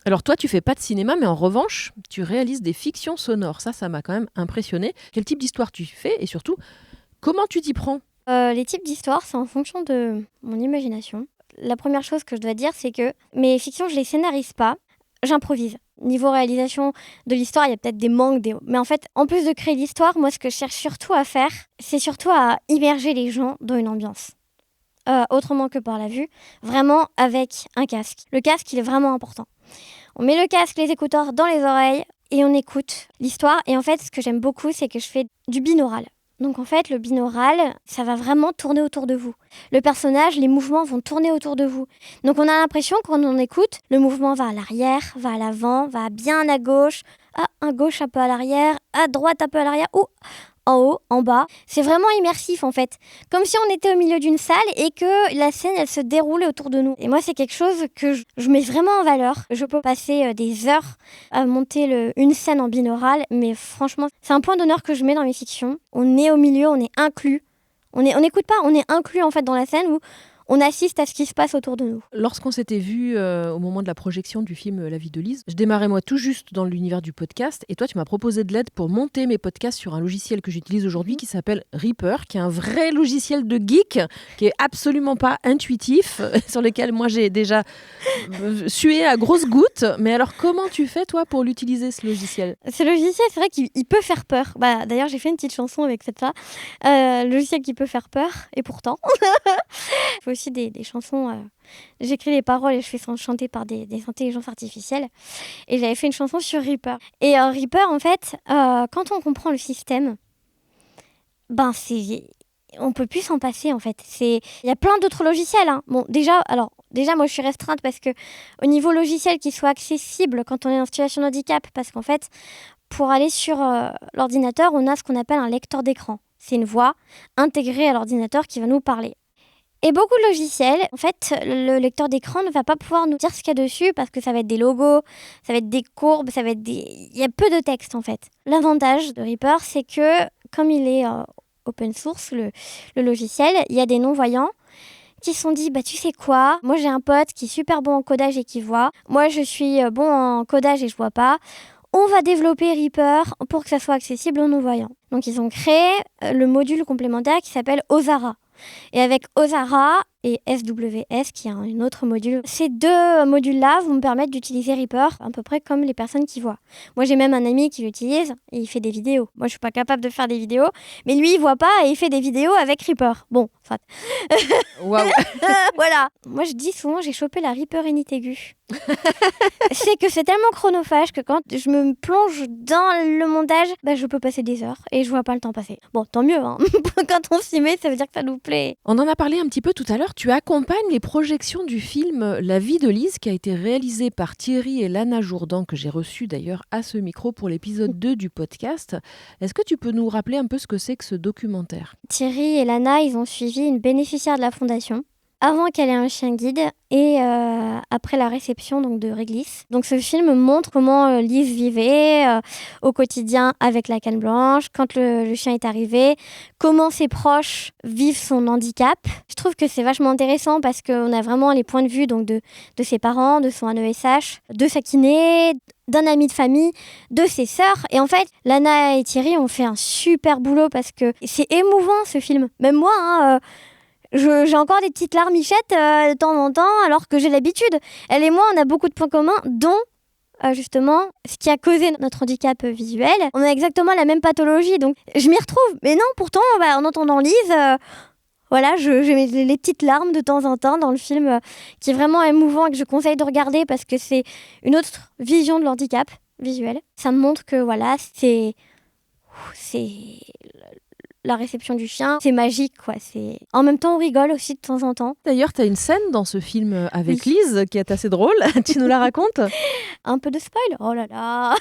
[SPEAKER 2] Alors toi, tu fais pas de cinéma, mais en revanche, tu réalises des fictions sonores. Ça m'a quand même impressionné. Quel type d'histoire tu fais et surtout, comment tu t'y prends ?
[SPEAKER 1] Les types d'histoires, c'est en fonction de mon imagination. La première chose que je dois dire, c'est que mes fictions, je les scénarise pas, j'improvise. Niveau réalisation de l'histoire, il y a peut-être des manques, mais en fait, en plus de créer l'histoire, moi, ce que je cherche surtout à faire, c'est surtout à immerger les gens dans une ambiance. autrement que par la vue, vraiment avec un casque. Le casque, il est vraiment important. On met le casque, les écouteurs dans les oreilles et on écoute l'histoire. Et en fait, ce que j'aime beaucoup, c'est que je fais du binaural. Donc en fait, le binaural, ça va vraiment tourner autour de vous. Le personnage, les mouvements vont tourner autour de vous. Donc on a l'impression, quand on écoute, le mouvement va à l'arrière, va à l'avant, va bien à gauche, à gauche un peu à l'arrière, à droite un peu à l'arrière, ou en haut, en bas. C'est vraiment immersif en fait. Comme si on était au milieu d'une salle et que la scène, elle se déroulait autour de nous. Et moi, c'est quelque chose que je mets vraiment en valeur. Je peux passer des heures à monter une scène en binaural, mais franchement, c'est un point d'honneur que je mets dans mes fictions. On est au milieu, on est inclus. On n'écoute pas, on est inclus en fait dans la scène où on assiste à ce qui se passe autour de nous.
[SPEAKER 2] Lorsqu'on s'était vu au moment de la projection du film La vie de Lise, je démarrais moi tout juste dans l'univers du podcast et toi tu m'as proposé de l'aide pour monter mes podcasts sur un logiciel que j'utilise aujourd'hui qui s'appelle Reaper, qui est un vrai logiciel de geek, qui est absolument pas intuitif, sur lequel moi j'ai déjà sué à grosses gouttes. Mais alors comment tu fais toi pour l'utiliser ce logiciel ?
[SPEAKER 1] Ce logiciel, c'est vrai qu'il peut faire peur. D'ailleurs, j'ai fait une petite chanson avec ça. Logiciel qui peut faire peur, et pourtant. Je fais aussi des chansons. J'écris les paroles et je fais chanter par des intelligences artificielles. Et j'avais fait une chanson sur Reaper. Et Reaper, en fait, quand on comprend le système, on peut plus s'en passer, en fait. Il y a plein d'autres logiciels. Hein. Bon, déjà, moi, je suis restreinte parce que au niveau logiciel, qu'il soit accessible quand on est en situation de handicap, parce qu'en fait, pour aller sur l'ordinateur, on a ce qu'on appelle un lecteur d'écran. C'est une voix intégrée à l'ordinateur qui va nous parler. Et beaucoup de logiciels, en fait, le lecteur d'écran ne va pas pouvoir nous dire ce qu'il y a dessus parce que ça va être des logos, ça va être des courbes, il y a peu de texte, en fait. L'avantage de Reaper, c'est que, comme il est open source, le logiciel, il y a des non-voyants qui se sont dit, tu sais quoi, moi j'ai un pote qui est super bon en codage et qui voit, moi je suis bon en codage et je vois pas, on va développer Reaper pour que ça soit accessible aux non-voyants. Donc ils ont créé le module complémentaire qui s'appelle Ozara. Et avec Ozara et SWS, qui est un autre module, ces deux modules-là vont me permettre d'utiliser Reaper à peu près comme les personnes qui voient. Moi, j'ai même un ami qui l'utilise et il fait des vidéos. Moi, je suis pas capable de faire des vidéos, mais lui, il voit pas et il fait des vidéos avec Reaper. Bon, soit.
[SPEAKER 2] Waouh.
[SPEAKER 1] Voilà. Moi, je dis souvent, j'ai chopé la Reaper Init aiguë. C'est que c'est tellement chronophage que quand je me plonge dans le montage, je peux passer des heures et je vois pas le temps passer. Bon, tant mieux, hein. Quand on s'y met, ça veut dire que ça nous plaît.
[SPEAKER 2] On en a parlé un petit peu tout à l'heure. Tu accompagnes les projections du film La vie de Lise, qui a été réalisé par Thierry et Lana Jourdan, que j'ai reçu d'ailleurs à ce micro pour l'épisode 2 du podcast. Est-ce que tu peux nous rappeler un peu ce que c'est que ce documentaire ?
[SPEAKER 1] Thierry et Lana, ils ont suivi une bénéficiaire de la fondation avant qu'elle ait un chien guide et après la réception donc, de Réglisse. Donc ce film montre comment Lise vivait au quotidien avec la canne blanche, quand le chien est arrivé, comment ses proches vivent son handicap. Je trouve que c'est vachement intéressant parce qu'on a vraiment les points de vue donc, de ses parents, de son AESH, de sa kiné, d'un ami de famille, de ses sœurs. Et en fait, Lana et Thierry ont fait un super boulot parce que c'est émouvant ce film. Même moi, j'ai encore des petites larmichettes de temps en temps, alors que j'ai l'habitude. Elle et moi, on a beaucoup de points communs, dont justement ce qui a causé notre handicap visuel. On a exactement la même pathologie, donc je m'y retrouve. Mais non, pourtant, en entendant Lise, j'ai les petites larmes de temps en temps dans le film, qui est vraiment émouvant et que je conseille de regarder parce que c'est une autre vision de l'handicap visuel. Ça me montre que c'est la réception du chien, c'est magique, quoi. En même temps, on rigole aussi de temps en temps.
[SPEAKER 2] D'ailleurs, tu as une scène dans ce film avec Lise qui est assez drôle. Tu nous la racontes ?
[SPEAKER 1] Un peu de spoil ? Oh là là.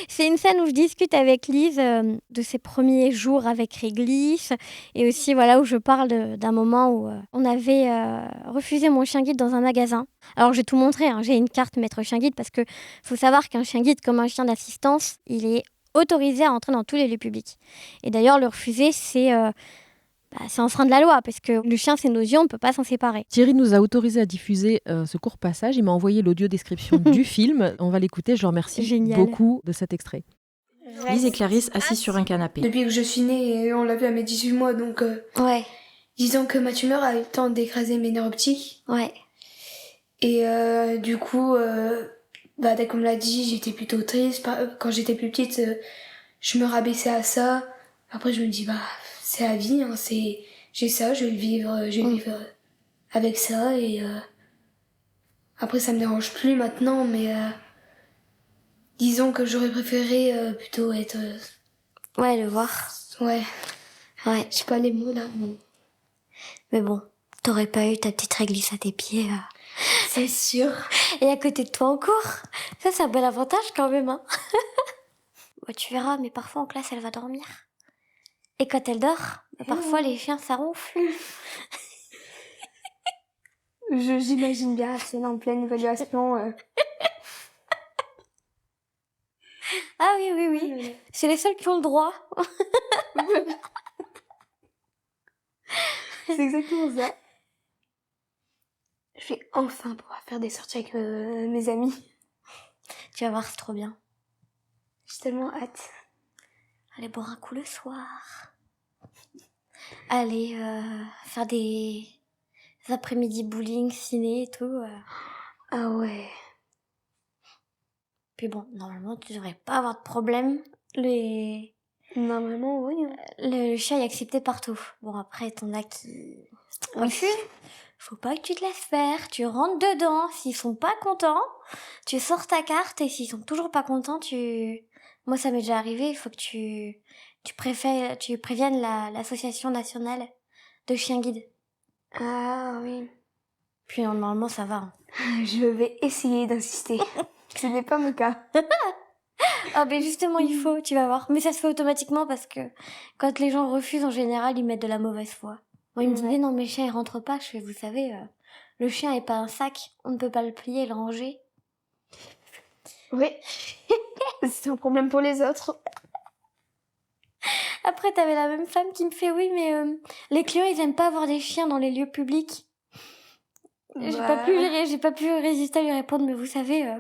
[SPEAKER 1] C'est une scène où je discute avec Lise de ses premiers jours avec Réglisse et aussi où je parle d'un moment où on avait refusé mon chien guide dans un magasin. Alors, j'ai tout montré, hein. J'ai une carte maître chien guide parce que faut savoir qu'un chien guide, comme un chien d'assistance, il est autorisé à entrer dans tous les lieux publics. Et d'ailleurs, le refuser, c'est enfreindre la loi, parce que le chien, c'est nos yeux, on ne peut pas s'en séparer.
[SPEAKER 2] Thierry nous a autorisé à diffuser ce court passage. Il m'a envoyé l'audio description du film. On va l'écouter. Je remercie beaucoup de cet extrait.
[SPEAKER 8] Lise et Clarisse assises sur un canapé.
[SPEAKER 9] Depuis que je suis née, on l'a vu à mes 18 mois, donc disons que ma tumeur a eu le temps d'écraser mes nerfs optiques.
[SPEAKER 1] Ouais.
[SPEAKER 9] Et du coup... comme l'a dit, j'étais plutôt triste. Quand j'étais plus petite, je me rabaissais à ça. Après, je me dis, c'est la vie, hein, c'est j'ai ça, je vais le vivre avec ça et après ça me dérange plus maintenant, mais disons que j'aurais préféré plutôt être
[SPEAKER 1] Ouais, le voir.
[SPEAKER 9] ouais,
[SPEAKER 1] Ouais.
[SPEAKER 9] j'ai pas les mots là.
[SPEAKER 1] Mais bon, t'aurais pas eu ta petite réglisse à tes pieds.
[SPEAKER 9] C'est sûr.
[SPEAKER 1] Et à côté de toi en cours. Ça, c'est un bel avantage quand même, hein. Bah, tu verras, mais parfois en classe, elle va dormir. Et quand elle dort, parfois les chiens, ça ronfle.
[SPEAKER 9] J'imagine bien la scène en pleine évaluation.
[SPEAKER 1] Ah oui, oui, oui. C'est les seuls qui ont le droit.
[SPEAKER 9] C'est exactement ça. Je vais enfin pouvoir faire des sorties avec mes amis.
[SPEAKER 1] Tu vas voir, c'est trop bien.
[SPEAKER 9] J'ai tellement hâte.
[SPEAKER 1] Aller boire un coup le soir. Aller faire des après-midi bowling, ciné et tout.
[SPEAKER 9] Ah ouais.
[SPEAKER 1] Puis bon, normalement, tu devrais pas avoir de problème.
[SPEAKER 9] Normalement, oui.
[SPEAKER 1] Le chien est accepté partout. Bon, après, t'en as qui refusent. Faut pas que tu te laisses faire. Tu rentres dedans. S'ils sont pas contents, tu sors ta carte. Et s'ils sont toujours pas contents, Moi, ça m'est déjà arrivé. Il faut que tu préviennes l'association nationale de chiens guides.
[SPEAKER 9] Ah oui.
[SPEAKER 1] Puis normalement, ça va. Hein.
[SPEAKER 9] Je vais essayer d'insister. Ce n'est pas mon cas.
[SPEAKER 1] Ah ben justement, il faut, tu vas voir. Mais ça se fait automatiquement parce que quand les gens refusent, en général, ils mettent de la mauvaise foi. Moi, ils me disaient, non, mais le chien, il rentre pas. Je fais, vous savez, le chien est pas un sac. On ne peut pas le plier et le ranger.
[SPEAKER 9] Oui. C'est un problème pour les autres.
[SPEAKER 1] Après, t'avais la même femme qui me fait, oui, mais les clients, ils aiment pas avoir des chiens dans les lieux publics. J'ai pas pu résister à lui répondre, mais vous savez,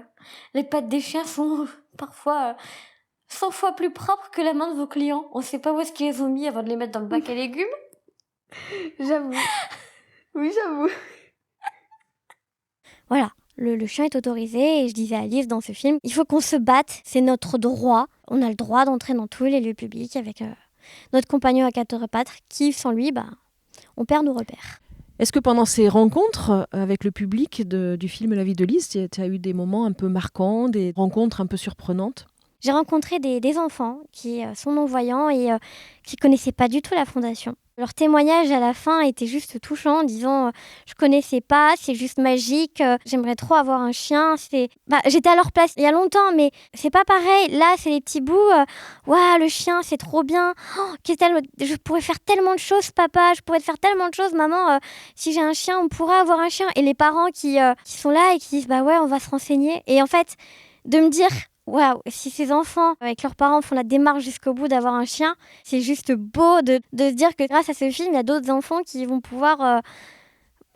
[SPEAKER 1] les pattes des chiens sont parfois 100 fois plus propres que la main de vos clients. On sait pas où est-ce qu'ils les ont mis avant de les mettre dans le bac à légumes.
[SPEAKER 9] J'avoue. Oui, j'avoue.
[SPEAKER 1] Voilà, le chien est autorisé et je disais à Alice dans ce film, il faut qu'on se batte, c'est notre droit. On a le droit d'entrer dans tous les lieux publics avec notre compagnon à quatre pattes qui, sans lui, on perd nos repères.
[SPEAKER 2] Est-ce que pendant ces rencontres avec le public du film La vie de Lise, tu as eu des moments un peu marquants, des rencontres un peu surprenantes ?
[SPEAKER 1] J'ai rencontré des enfants qui sont non-voyants et qui connaissaient pas du tout la fondation. Leur témoignage à la fin était juste touchant en disant je connaissais pas, c'est juste magique, j'aimerais trop avoir un chien. J'étais à leur place il y a longtemps, mais c'est pas pareil. Là, c'est les petits bouts. Waouh, le chien, c'est trop bien. Oh, je pourrais faire tellement de choses, papa. Je pourrais te faire tellement de choses, maman. Si j'ai un chien, on pourra avoir un chien. Et les parents qui sont là et qui disent bah ouais, on va se renseigner. Et en fait, de me dire waouh, si ces enfants, avec leurs parents, font la démarche jusqu'au bout d'avoir un chien, c'est juste beau de se dire que grâce à ce film, il y a d'autres enfants qui vont pouvoir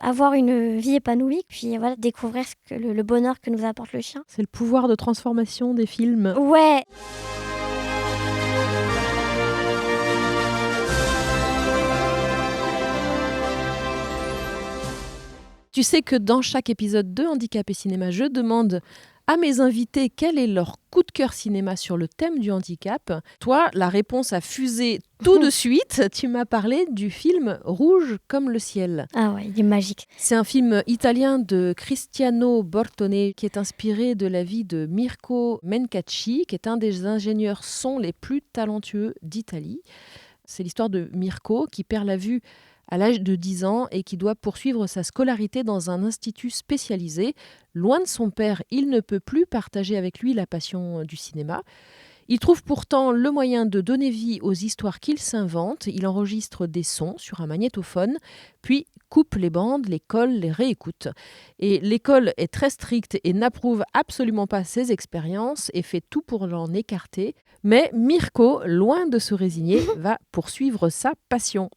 [SPEAKER 1] avoir une vie épanouie, puis voilà, découvrir le bonheur que nous apporte le chien.
[SPEAKER 2] C'est le pouvoir de transformation des films.
[SPEAKER 1] Ouais.
[SPEAKER 2] Tu sais que dans chaque épisode de Handicap et Cinéma, je demande à mes invités quel est leur coup de cœur cinéma sur le thème du handicap. Toi, la réponse a fusé tout de suite. Tu m'as parlé du film Rouge comme le ciel.
[SPEAKER 1] Ah ouais, il est magique.
[SPEAKER 2] C'est un film italien de Cristiano Bortone qui est inspiré de la vie de Mirko Mencacci, qui est un des ingénieurs son les plus talentueux d'Italie. C'est l'histoire de Mirko qui perd la vue à l'âge de 10 ans et qui doit poursuivre sa scolarité dans un institut spécialisé. Loin de son père, il ne peut plus partager avec lui la passion du cinéma. Il trouve pourtant le moyen de donner vie aux histoires qu'il s'invente. Il enregistre des sons sur un magnétophone, puis coupe les bandes, les colle, les réécoute. Et l'école est très stricte et n'approuve absolument pas ses expériences et fait tout pour l'en écarter. Mais Mirko, loin de se résigner, va poursuivre sa passion.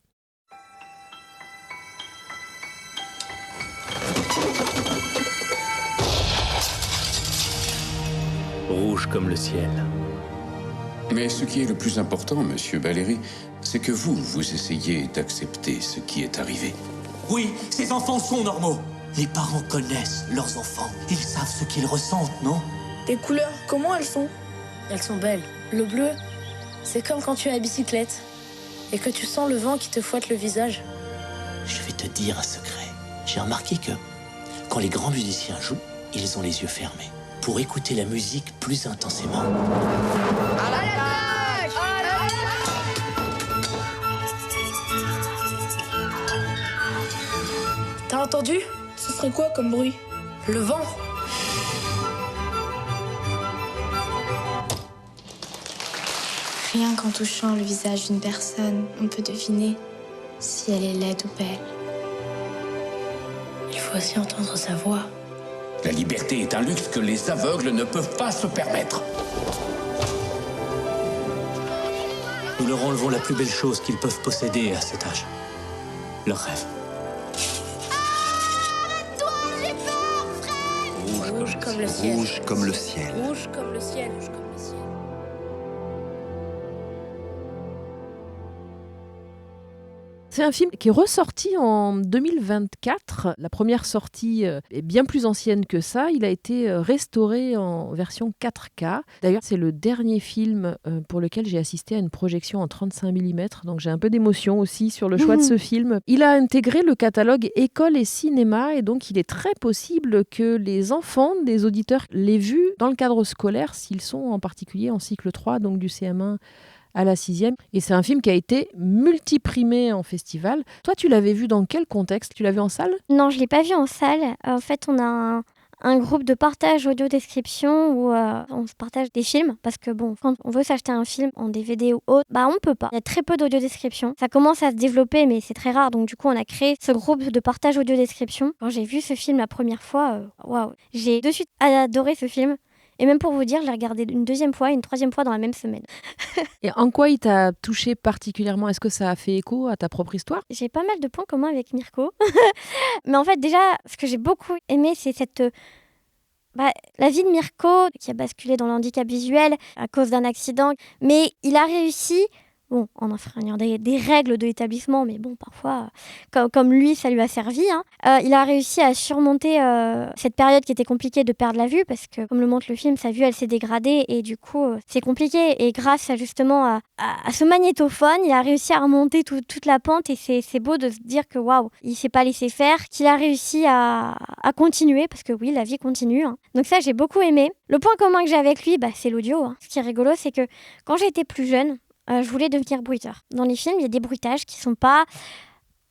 [SPEAKER 10] Rouge comme le ciel.
[SPEAKER 11] Mais ce qui est le plus important, monsieur Valéry, c'est que vous essayez d'accepter ce qui est arrivé.
[SPEAKER 10] Oui, ces enfants sont normaux. Les parents connaissent leurs enfants. Ils savent ce qu'ils ressentent, non?
[SPEAKER 12] Les couleurs, comment elles sont?
[SPEAKER 13] Elles sont belles. Le bleu, c'est comme quand tu es à bicyclette et que tu sens le vent qui te fouette le visage.
[SPEAKER 10] Je vais te dire un secret. J'ai remarqué que quand les grands musiciens jouent, ils ont les yeux fermés pour écouter la musique plus intensément.
[SPEAKER 12] T'as entendu? Ce serait quoi comme bruit? Le vent?
[SPEAKER 14] Rien qu'en touchant le visage d'une personne, on peut deviner si elle est laide ou belle.
[SPEAKER 13] Il faut aussi entendre sa voix.
[SPEAKER 11] La liberté est un luxe que les aveugles ne peuvent pas se permettre.
[SPEAKER 10] Nous leur enlevons la plus belle chose qu'ils peuvent posséder à cet âge. Leur rêve.
[SPEAKER 13] Rouge comme le ciel.
[SPEAKER 5] Rouge comme le ciel.
[SPEAKER 13] Rouge comme le ciel. Rouge comme le ciel.
[SPEAKER 2] C'est un film qui est ressorti en 2024. La première sortie est bien plus ancienne que ça. Il a été restauré en version 4K. D'ailleurs, c'est le dernier film pour lequel j'ai assisté à une projection en 35 mm. Donc j'ai un peu d'émotion aussi sur le choix de ce film. Il a intégré le catalogue école et cinéma et donc il est très possible que les enfants des auditeurs l'aient vu dans le cadre scolaire s'ils sont en particulier en cycle 3, donc du CM1 à la 6e. Et c'est un film qui a été multiprimé en festival. Toi, tu l'avais vu dans quel contexte? Tu l'as vu en salle?
[SPEAKER 1] Non, je ne l'ai pas vu en salle. En fait, on a un groupe de partage audio-description où on se partage des films. Parce que bon, quand on veut s'acheter un film en DVD ou autre, on peut pas. Il y a très peu d'audio-description. Ça commence à se développer, mais c'est très rare. Donc du coup, on a créé ce groupe de partage audio-description. Quand j'ai vu ce film la première fois, waouh, j'ai de suite adoré ce film. Et même pour vous dire, je l'ai regardé une deuxième fois et une troisième fois dans la même semaine.
[SPEAKER 2] Et en quoi il t'a touché particulièrement? Est-ce que ça a fait écho à ta propre histoire?
[SPEAKER 1] J'ai pas mal de points communs avec Mirko. Mais en fait, déjà, ce que j'ai beaucoup aimé, c'est la vie de Mirko, qui a basculé dans le handicap visuel à cause d'un accident. Mais il a réussi, en enfreignant des règles de l'établissement, mais bon, parfois, comme lui, ça lui a servi. Il a réussi à surmonter cette période qui était compliquée de perdre la vue, parce que, comme le montre le film, sa vue, elle s'est dégradée, et du coup, c'est compliqué. Et grâce justement à ce magnétophone, il a réussi à remonter toute la pente, et c'est beau de se dire que, waouh, il s'est pas laissé faire, qu'il a réussi à continuer, parce que oui, la vie continue. Donc ça, j'ai beaucoup aimé. Le point commun que j'ai avec lui, c'est l'audio. Ce qui est rigolo, c'est que quand j'étais plus jeune, je voulais devenir bruiteur. Dans les films, il y a des bruitages qui ne sont pas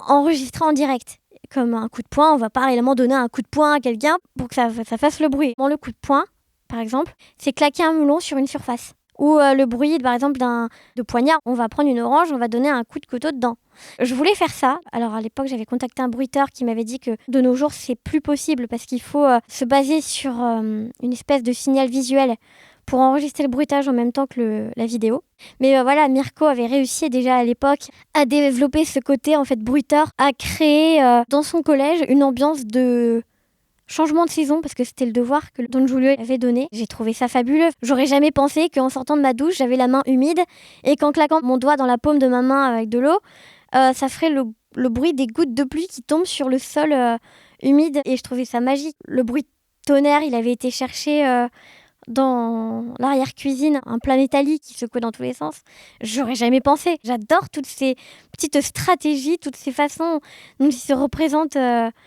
[SPEAKER 1] enregistrés en direct. Comme un coup de poing, on va pas réellement donner un coup de poing à quelqu'un pour que ça fasse le bruit. Le coup de poing, par exemple, c'est claquer un melon sur une surface. Ou le bruit, par exemple, de poignard. On va prendre une orange, on va donner un coup de couteau dedans. Je voulais faire ça. Alors à l'époque, j'avais contacté un bruiteur qui m'avait dit que de nos jours, c'est plus possible parce qu'il faut se baser sur une espèce de signal visuel pour enregistrer le bruitage en même temps que la vidéo. Mais Mirko avait réussi déjà à l'époque à développer ce côté en fait bruiteur, à créer dans son collège une ambiance de changement de saison, parce que c'était le devoir que Don Julio avait donné. J'ai trouvé ça fabuleux. J'aurais jamais pensé qu'en sortant de ma douche, j'avais la main humide et qu'en claquant mon doigt dans la paume de ma main avec de l'eau, ça ferait le bruit des gouttes de pluie qui tombent sur le sol humide. Et je trouvais ça magique. Le bruit de tonnerre, il avait été cherché dans l'arrière-cuisine, un plat métallique qui secouait dans tous les sens. J'aurais jamais pensé. J'adore toutes ces petites stratégies, toutes ces façons dont il se représente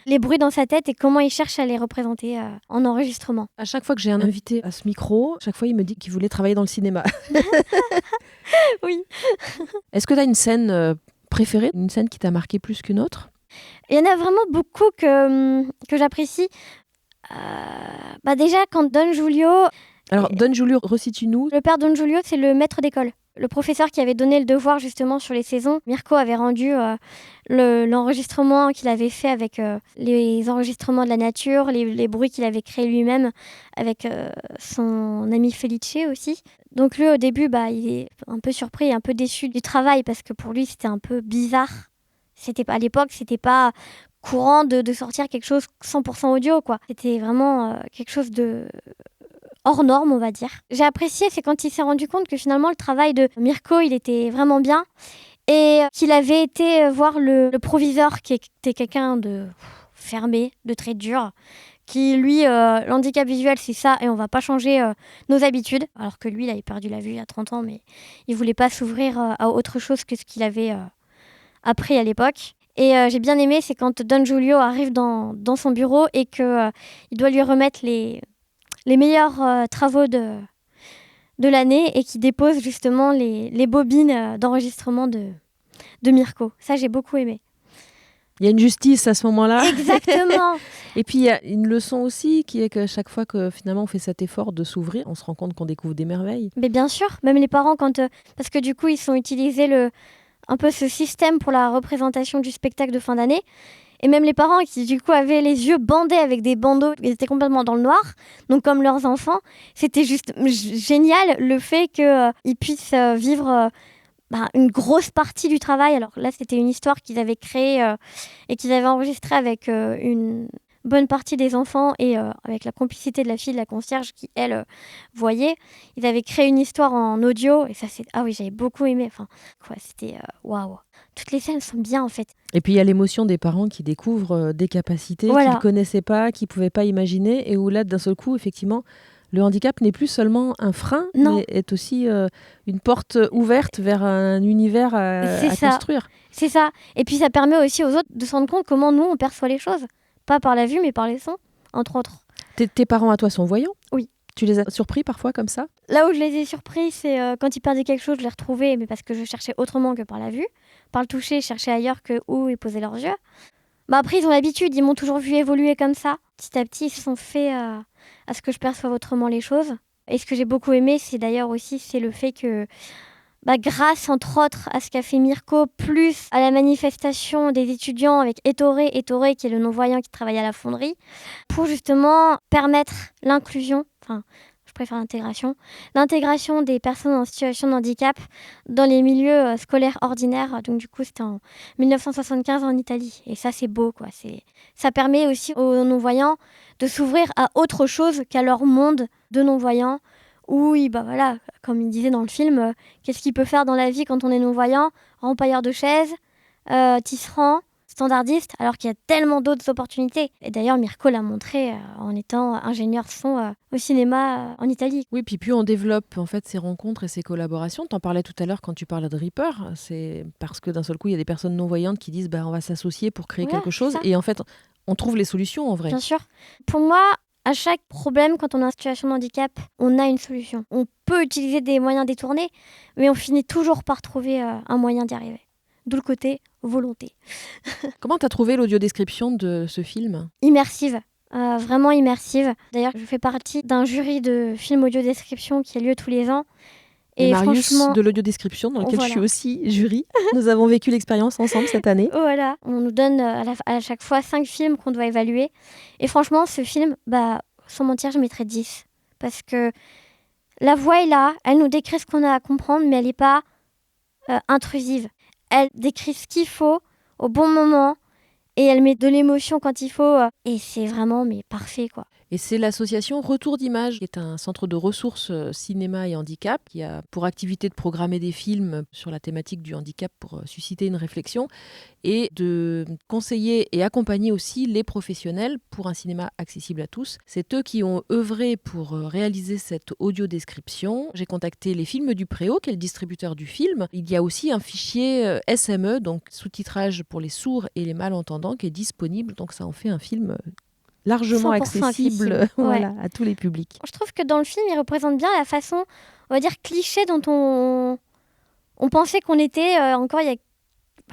[SPEAKER 1] les bruits dans sa tête et comment il cherche à les représenter en enregistrement.
[SPEAKER 2] À chaque fois que j'ai un invité à ce micro, chaque fois il me dit qu'il voulait travailler dans le cinéma.
[SPEAKER 1] Oui.
[SPEAKER 2] Est-ce que tu as une scène préférée, une scène qui t'a marqué plus qu'une autre?
[SPEAKER 1] Il y en a vraiment beaucoup que j'apprécie. Déjà, quand Don Julio...
[SPEAKER 2] Alors, Don Julio, resitue-nous.
[SPEAKER 1] Le père Don Julio, c'est le maître d'école. Le professeur qui avait donné le devoir justement sur les saisons. Mirko avait rendu l'enregistrement qu'il avait fait avec les enregistrements de la nature, les bruits qu'il avait créés lui-même avec son ami Felice aussi. Donc lui, au début, il est un peu surpris et un peu déçu du travail parce que pour lui, c'était un peu bizarre. À l'époque, c'était pas courant de sortir quelque chose 100% audio, quoi. C'était vraiment quelque chose de hors norme, on va dire. J'ai apprécié, c'est quand il s'est rendu compte que finalement le travail de Mirko, il était vraiment bien et qu'il avait été voir le proviseur qui était quelqu'un de fermé, de très dur, qui lui, l'handicap visuel c'est ça et on va pas changer nos habitudes, alors que lui il avait perdu la vue il y a 30 ans mais il voulait pas s'ouvrir à autre chose que ce qu'il avait appris à l'époque. Et j'ai bien aimé, c'est quand Don Julio arrive dans son bureau et qu'il doit lui remettre les meilleurs travaux de l'année et qu'il dépose justement les bobines d'enregistrement de Mirko. Ça, j'ai beaucoup aimé.
[SPEAKER 2] Il y a une justice à ce moment-là.
[SPEAKER 1] Exactement.
[SPEAKER 2] Et puis il y a une leçon aussi qui est que chaque fois que finalement on fait cet effort de s'ouvrir, on se rend compte qu'on découvre des merveilles.
[SPEAKER 1] Mais bien sûr, même les parents, parce que du coup ils ont utilisé un peu ce système pour la représentation du spectacle de fin d'année. Et même les parents qui du coup avaient les yeux bandés avec des bandeaux, ils étaient complètement dans le noir, donc comme leurs enfants, c'était juste génial le fait qu'ils puissent vivre une grosse partie du travail. Alors là, c'était une histoire qu'ils avaient créée et qu'ils avaient enregistrée avec une bonne partie des enfants et avec la complicité de la fille de la concierge qui, elle, voyait. Ils avaient créé une histoire en audio et ça, c'est... Ah oui, j'avais beaucoup aimé. Enfin, c'était... Waouh. Toutes les scènes sont bien, en fait.
[SPEAKER 2] Et puis, il y a l'émotion des parents qui découvrent des capacités qu'ils ne connaissaient pas, qu'ils ne pouvaient pas imaginer et où là, d'un seul coup, effectivement... Le handicap n'est plus seulement un frein, mais est aussi une porte ouverte vers un univers à construire.
[SPEAKER 1] C'est ça. Et puis ça permet aussi aux autres de se rendre compte comment nous, on perçoit les choses. Pas par la vue, mais par les sons, entre autres.
[SPEAKER 2] Tes parents à toi sont voyants ?
[SPEAKER 1] Oui.
[SPEAKER 2] Tu les as surpris parfois comme ça ?
[SPEAKER 1] Là où je les ai surpris, c'est quand ils perdaient quelque chose, je les retrouvais, mais parce que je cherchais autrement que par la vue. Par le toucher, je cherchais ailleurs que où ils posaient leurs yeux. Après, ils ont l'habitude, ils m'ont toujours vu évoluer comme ça. Petit à petit, ils se sont faits à ce que je perçoive autrement les choses. Et ce que j'ai beaucoup aimé, c'est d'ailleurs aussi c'est le fait que, grâce entre autres à ce qu'a fait Mirko, plus à la manifestation des étudiants avec Ettore qui est le non-voyant qui travaille à la fonderie, pour justement permettre l'inclusion, je préfère l'intégration des personnes en situation de handicap dans les milieux scolaires ordinaires. Donc du coup, c'était en 1975 en Italie. Et ça, c'est beau, quoi. Ça permet aussi aux non-voyants de s'ouvrir à autre chose qu'à leur monde de non-voyants. Où, comme il disait dans le film, qu'est-ce qu'il peut faire dans la vie quand on est non-voyant ? Rempailleur de chaises, tisserand, standardiste, alors qu'il y a tellement d'autres opportunités. Et d'ailleurs, Mirko l'a montré en étant ingénieur son au cinéma en Italie.
[SPEAKER 2] Oui, puis plus on développe en fait ces rencontres et ces collaborations. T'en parlais tout à l'heure quand tu parlais de Reaper. C'est parce que d'un seul coup, il y a des personnes non-voyantes qui disent on va s'associer pour créer quelque chose. Et en fait, on trouve les solutions en vrai.
[SPEAKER 1] Bien sûr. Pour moi, à chaque problème, quand on est en situation de handicap, on a une solution. On peut utiliser des moyens détournés, mais on finit toujours par trouver un moyen d'y arriver. D'où le côté volonté.
[SPEAKER 2] Comment t'as trouvé l'audiodescription de ce film ?
[SPEAKER 1] Immersive. Vraiment immersive. D'ailleurs, je fais partie d'un jury de films audiodescription qui a lieu tous les ans.
[SPEAKER 2] Et Marius de l'audiodescription, dans lequel je suis aussi jury. Nous avons vécu l'expérience ensemble cette année.
[SPEAKER 1] Voilà, on nous donne à chaque fois 5 films qu'on doit évaluer. Et franchement, ce film, sans mentir, je mettrais 10. Parce que la voix est là, elle nous décrit ce qu'on a à comprendre, mais elle n'est pas intrusive. Elle décrit ce qu'il faut au bon moment et elle met de l'émotion quand il faut. Et c'est vraiment parfait, quoi.
[SPEAKER 2] Et c'est l'association Retour d'Images, qui est un centre de ressources cinéma et handicap, qui a pour activité de programmer des films sur la thématique du handicap pour susciter une réflexion et de conseiller et accompagner aussi les professionnels pour un cinéma accessible à tous. C'est eux qui ont œuvré pour réaliser cette audiodescription. J'ai contacté les Films du Préau, qui est le distributeur du film. Il y a aussi un fichier SME, donc sous-titrage pour les sourds et les malentendants, qui est disponible. Donc ça en fait un film largement accessible à tous les publics.
[SPEAKER 1] Je trouve que dans le film, il représente bien la façon, on va dire, cliché dont on pensait qu'on était encore il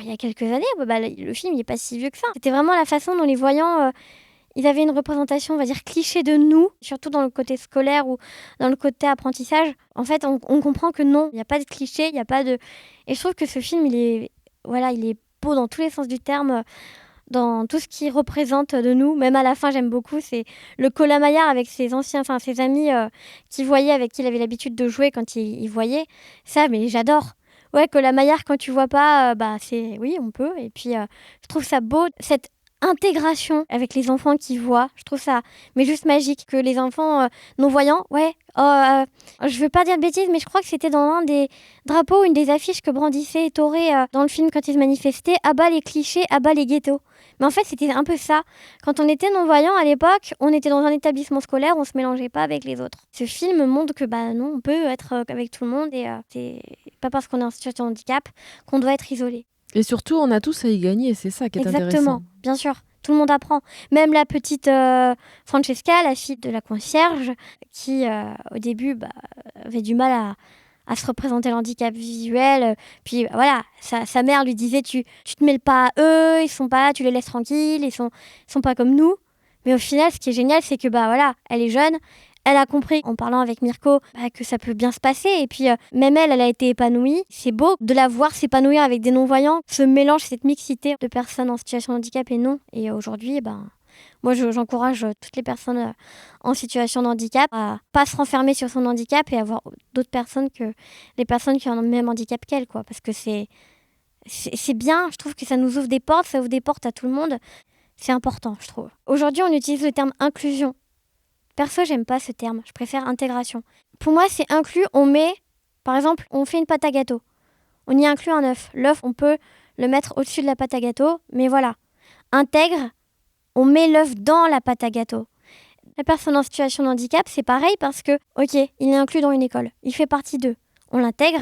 [SPEAKER 1] y a quelques années. Le film, il n'est pas si vieux que ça. C'était vraiment la façon dont les voyants, ils avaient une représentation, on va dire, cliché de nous, surtout dans le côté scolaire ou dans le côté apprentissage. En fait, on comprend que non, il n'y a pas de cliché, il n'y a pas de... Et je trouve que ce film, il est beau dans tous les sens du terme, dans tout ce qu'il représente de nous. Même à la fin, j'aime beaucoup, c'est le Colin Maillard avec ses amis qui voyaient, avec qui il avait l'habitude de jouer quand il voyait. Ça, mais j'adore. Ouais, Colin Maillard, quand tu vois pas, c'est... Oui, on peut. Et puis, je trouve ça beau, cette intégration avec les enfants qui voient. Je trouve ça juste magique, que les enfants non-voyants, je veux pas dire de bêtises, mais je crois que c'était dans l'un des drapeaux, une des affiches que brandissait Ettore dans le film quand il se manifestait, « À bas les clichés, à bas les ghettos ». Mais en fait, c'était un peu ça. Quand on était non-voyant à l'époque, on était dans un établissement scolaire, on se mélangeait pas avec les autres. Ce film montre que non, on peut être avec tout le monde et c'est pas parce qu'on est en situation de handicap qu'on doit être isolé.
[SPEAKER 2] Et surtout, on a tous à y gagner, c'est ça qui est intéressant.
[SPEAKER 1] Exactement, bien sûr. Tout le monde apprend. Même la petite Francesca, la fille de la concierge, qui au début avait du mal à se représenter l'handicap visuel. Puis voilà, sa mère lui disait tu te mêles pas à eux, ils sont pas là, tu les laisses tranquilles, ils sont pas comme nous. Mais au final, ce qui est génial, c'est que voilà, elle est jeune, elle a compris en parlant avec Mirko que ça peut bien se passer. Et puis même elle a été épanouie. C'est beau de la voir s'épanouir avec des non-voyants, ce mélange, cette mixité de personnes en situation de handicap et non. Et aujourd'hui, moi, j'encourage toutes les personnes en situation de handicap à pas se renfermer sur son handicap et à voir d'autres personnes que les personnes qui ont le même handicap qu'elles, quoi. Parce que c'est bien, je trouve que ça nous ouvre des portes, ça ouvre des portes à tout le monde. C'est important, je trouve. Aujourd'hui, on utilise le terme inclusion. Perso, j'aime pas ce terme, je préfère intégration. Pour moi, c'est inclus, par exemple, on fait une pâte à gâteau. On y inclut un œuf. L'œuf, on peut le mettre au-dessus de la pâte à gâteau, mais voilà. Intègre, on met l'œuf dans la pâte à gâteau. La personne en situation de handicap, c'est pareil parce que, ok, il est inclus dans une école, il fait partie d'eux. On l'intègre.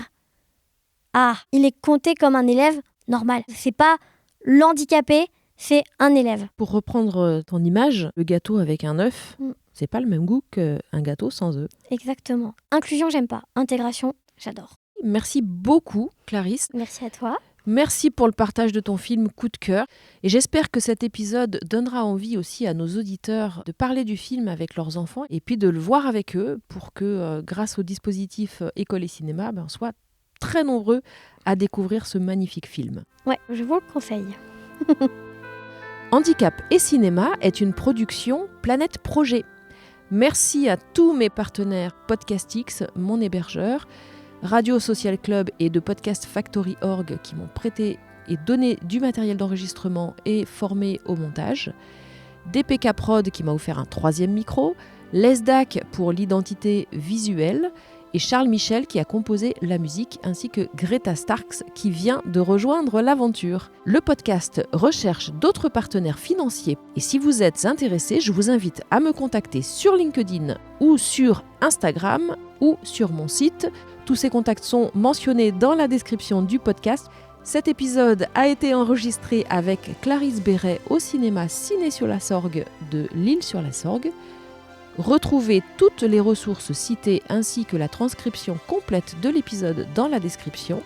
[SPEAKER 1] Il est compté comme un élève normal. C'est pas l'handicapé, c'est un élève.
[SPEAKER 2] Pour reprendre ton image, le gâteau avec un œuf, c'est pas le même goût qu'un gâteau sans œuf.
[SPEAKER 1] Exactement. Inclusion, j'aime pas. Intégration, j'adore.
[SPEAKER 2] Merci beaucoup, Clarisse.
[SPEAKER 1] Merci à toi.
[SPEAKER 2] Merci pour le partage de ton film Coup de cœur. Et j'espère que cet épisode donnera envie aussi à nos auditeurs de parler du film avec leurs enfants et puis de le voir avec eux pour que, grâce au dispositif École et Cinéma, on soit très nombreux à découvrir ce magnifique film.
[SPEAKER 1] Ouais, je vous le conseille.
[SPEAKER 2] Handicap et Cinéma est une production Planète Projet. Merci à tous mes partenaires Podcastix, mon hébergeur, Radio Social Club et de Podcast Factory Org qui m'ont prêté et donné du matériel d'enregistrement et formé au montage, DPK Prod qui m'a offert un 3e micro, l'ESDAC pour l'identité visuelle et Charles Michel qui a composé la musique ainsi que Greta Starks qui vient de rejoindre l'aventure. Le podcast recherche d'autres partenaires financiers et si vous êtes intéressé, je vous invite à me contacter sur LinkedIn ou sur Instagram ou sur mon site. Tous ces contacts sont mentionnés dans la description du podcast. Cet épisode a été enregistré avec Clarisse Béret au cinéma Ciné-sur-la-Sorgue de L'Isle-sur-la-Sorgue. Retrouvez toutes les ressources citées ainsi que la transcription complète de l'épisode dans la description.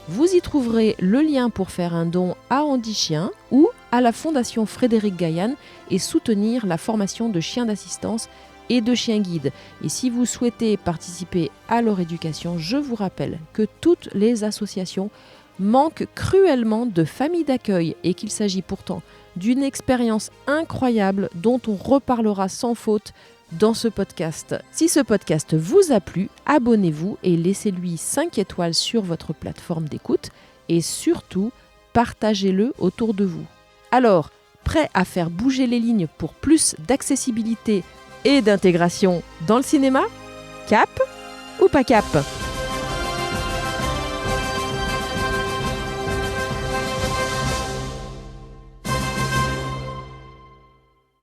[SPEAKER 2] Vous y trouverez le lien pour faire un don à Andy Chien ou à la Fondation Frédéric Gaillan et soutenir la formation de chiens d'assistance et de chiens guides. Et si vous souhaitez participer à leur éducation, je vous rappelle que toutes les associations manquent cruellement de familles d'accueil et qu'il s'agit pourtant d'une expérience incroyable dont on reparlera sans faute dans ce podcast. Si ce podcast vous a plu, abonnez-vous et laissez-lui 5 étoiles sur votre plateforme d'écoute et surtout, partagez-le autour de vous. Alors, prêt à faire bouger les lignes pour plus d'accessibilité et d'intégration dans le cinéma? Cap ou pas cap ?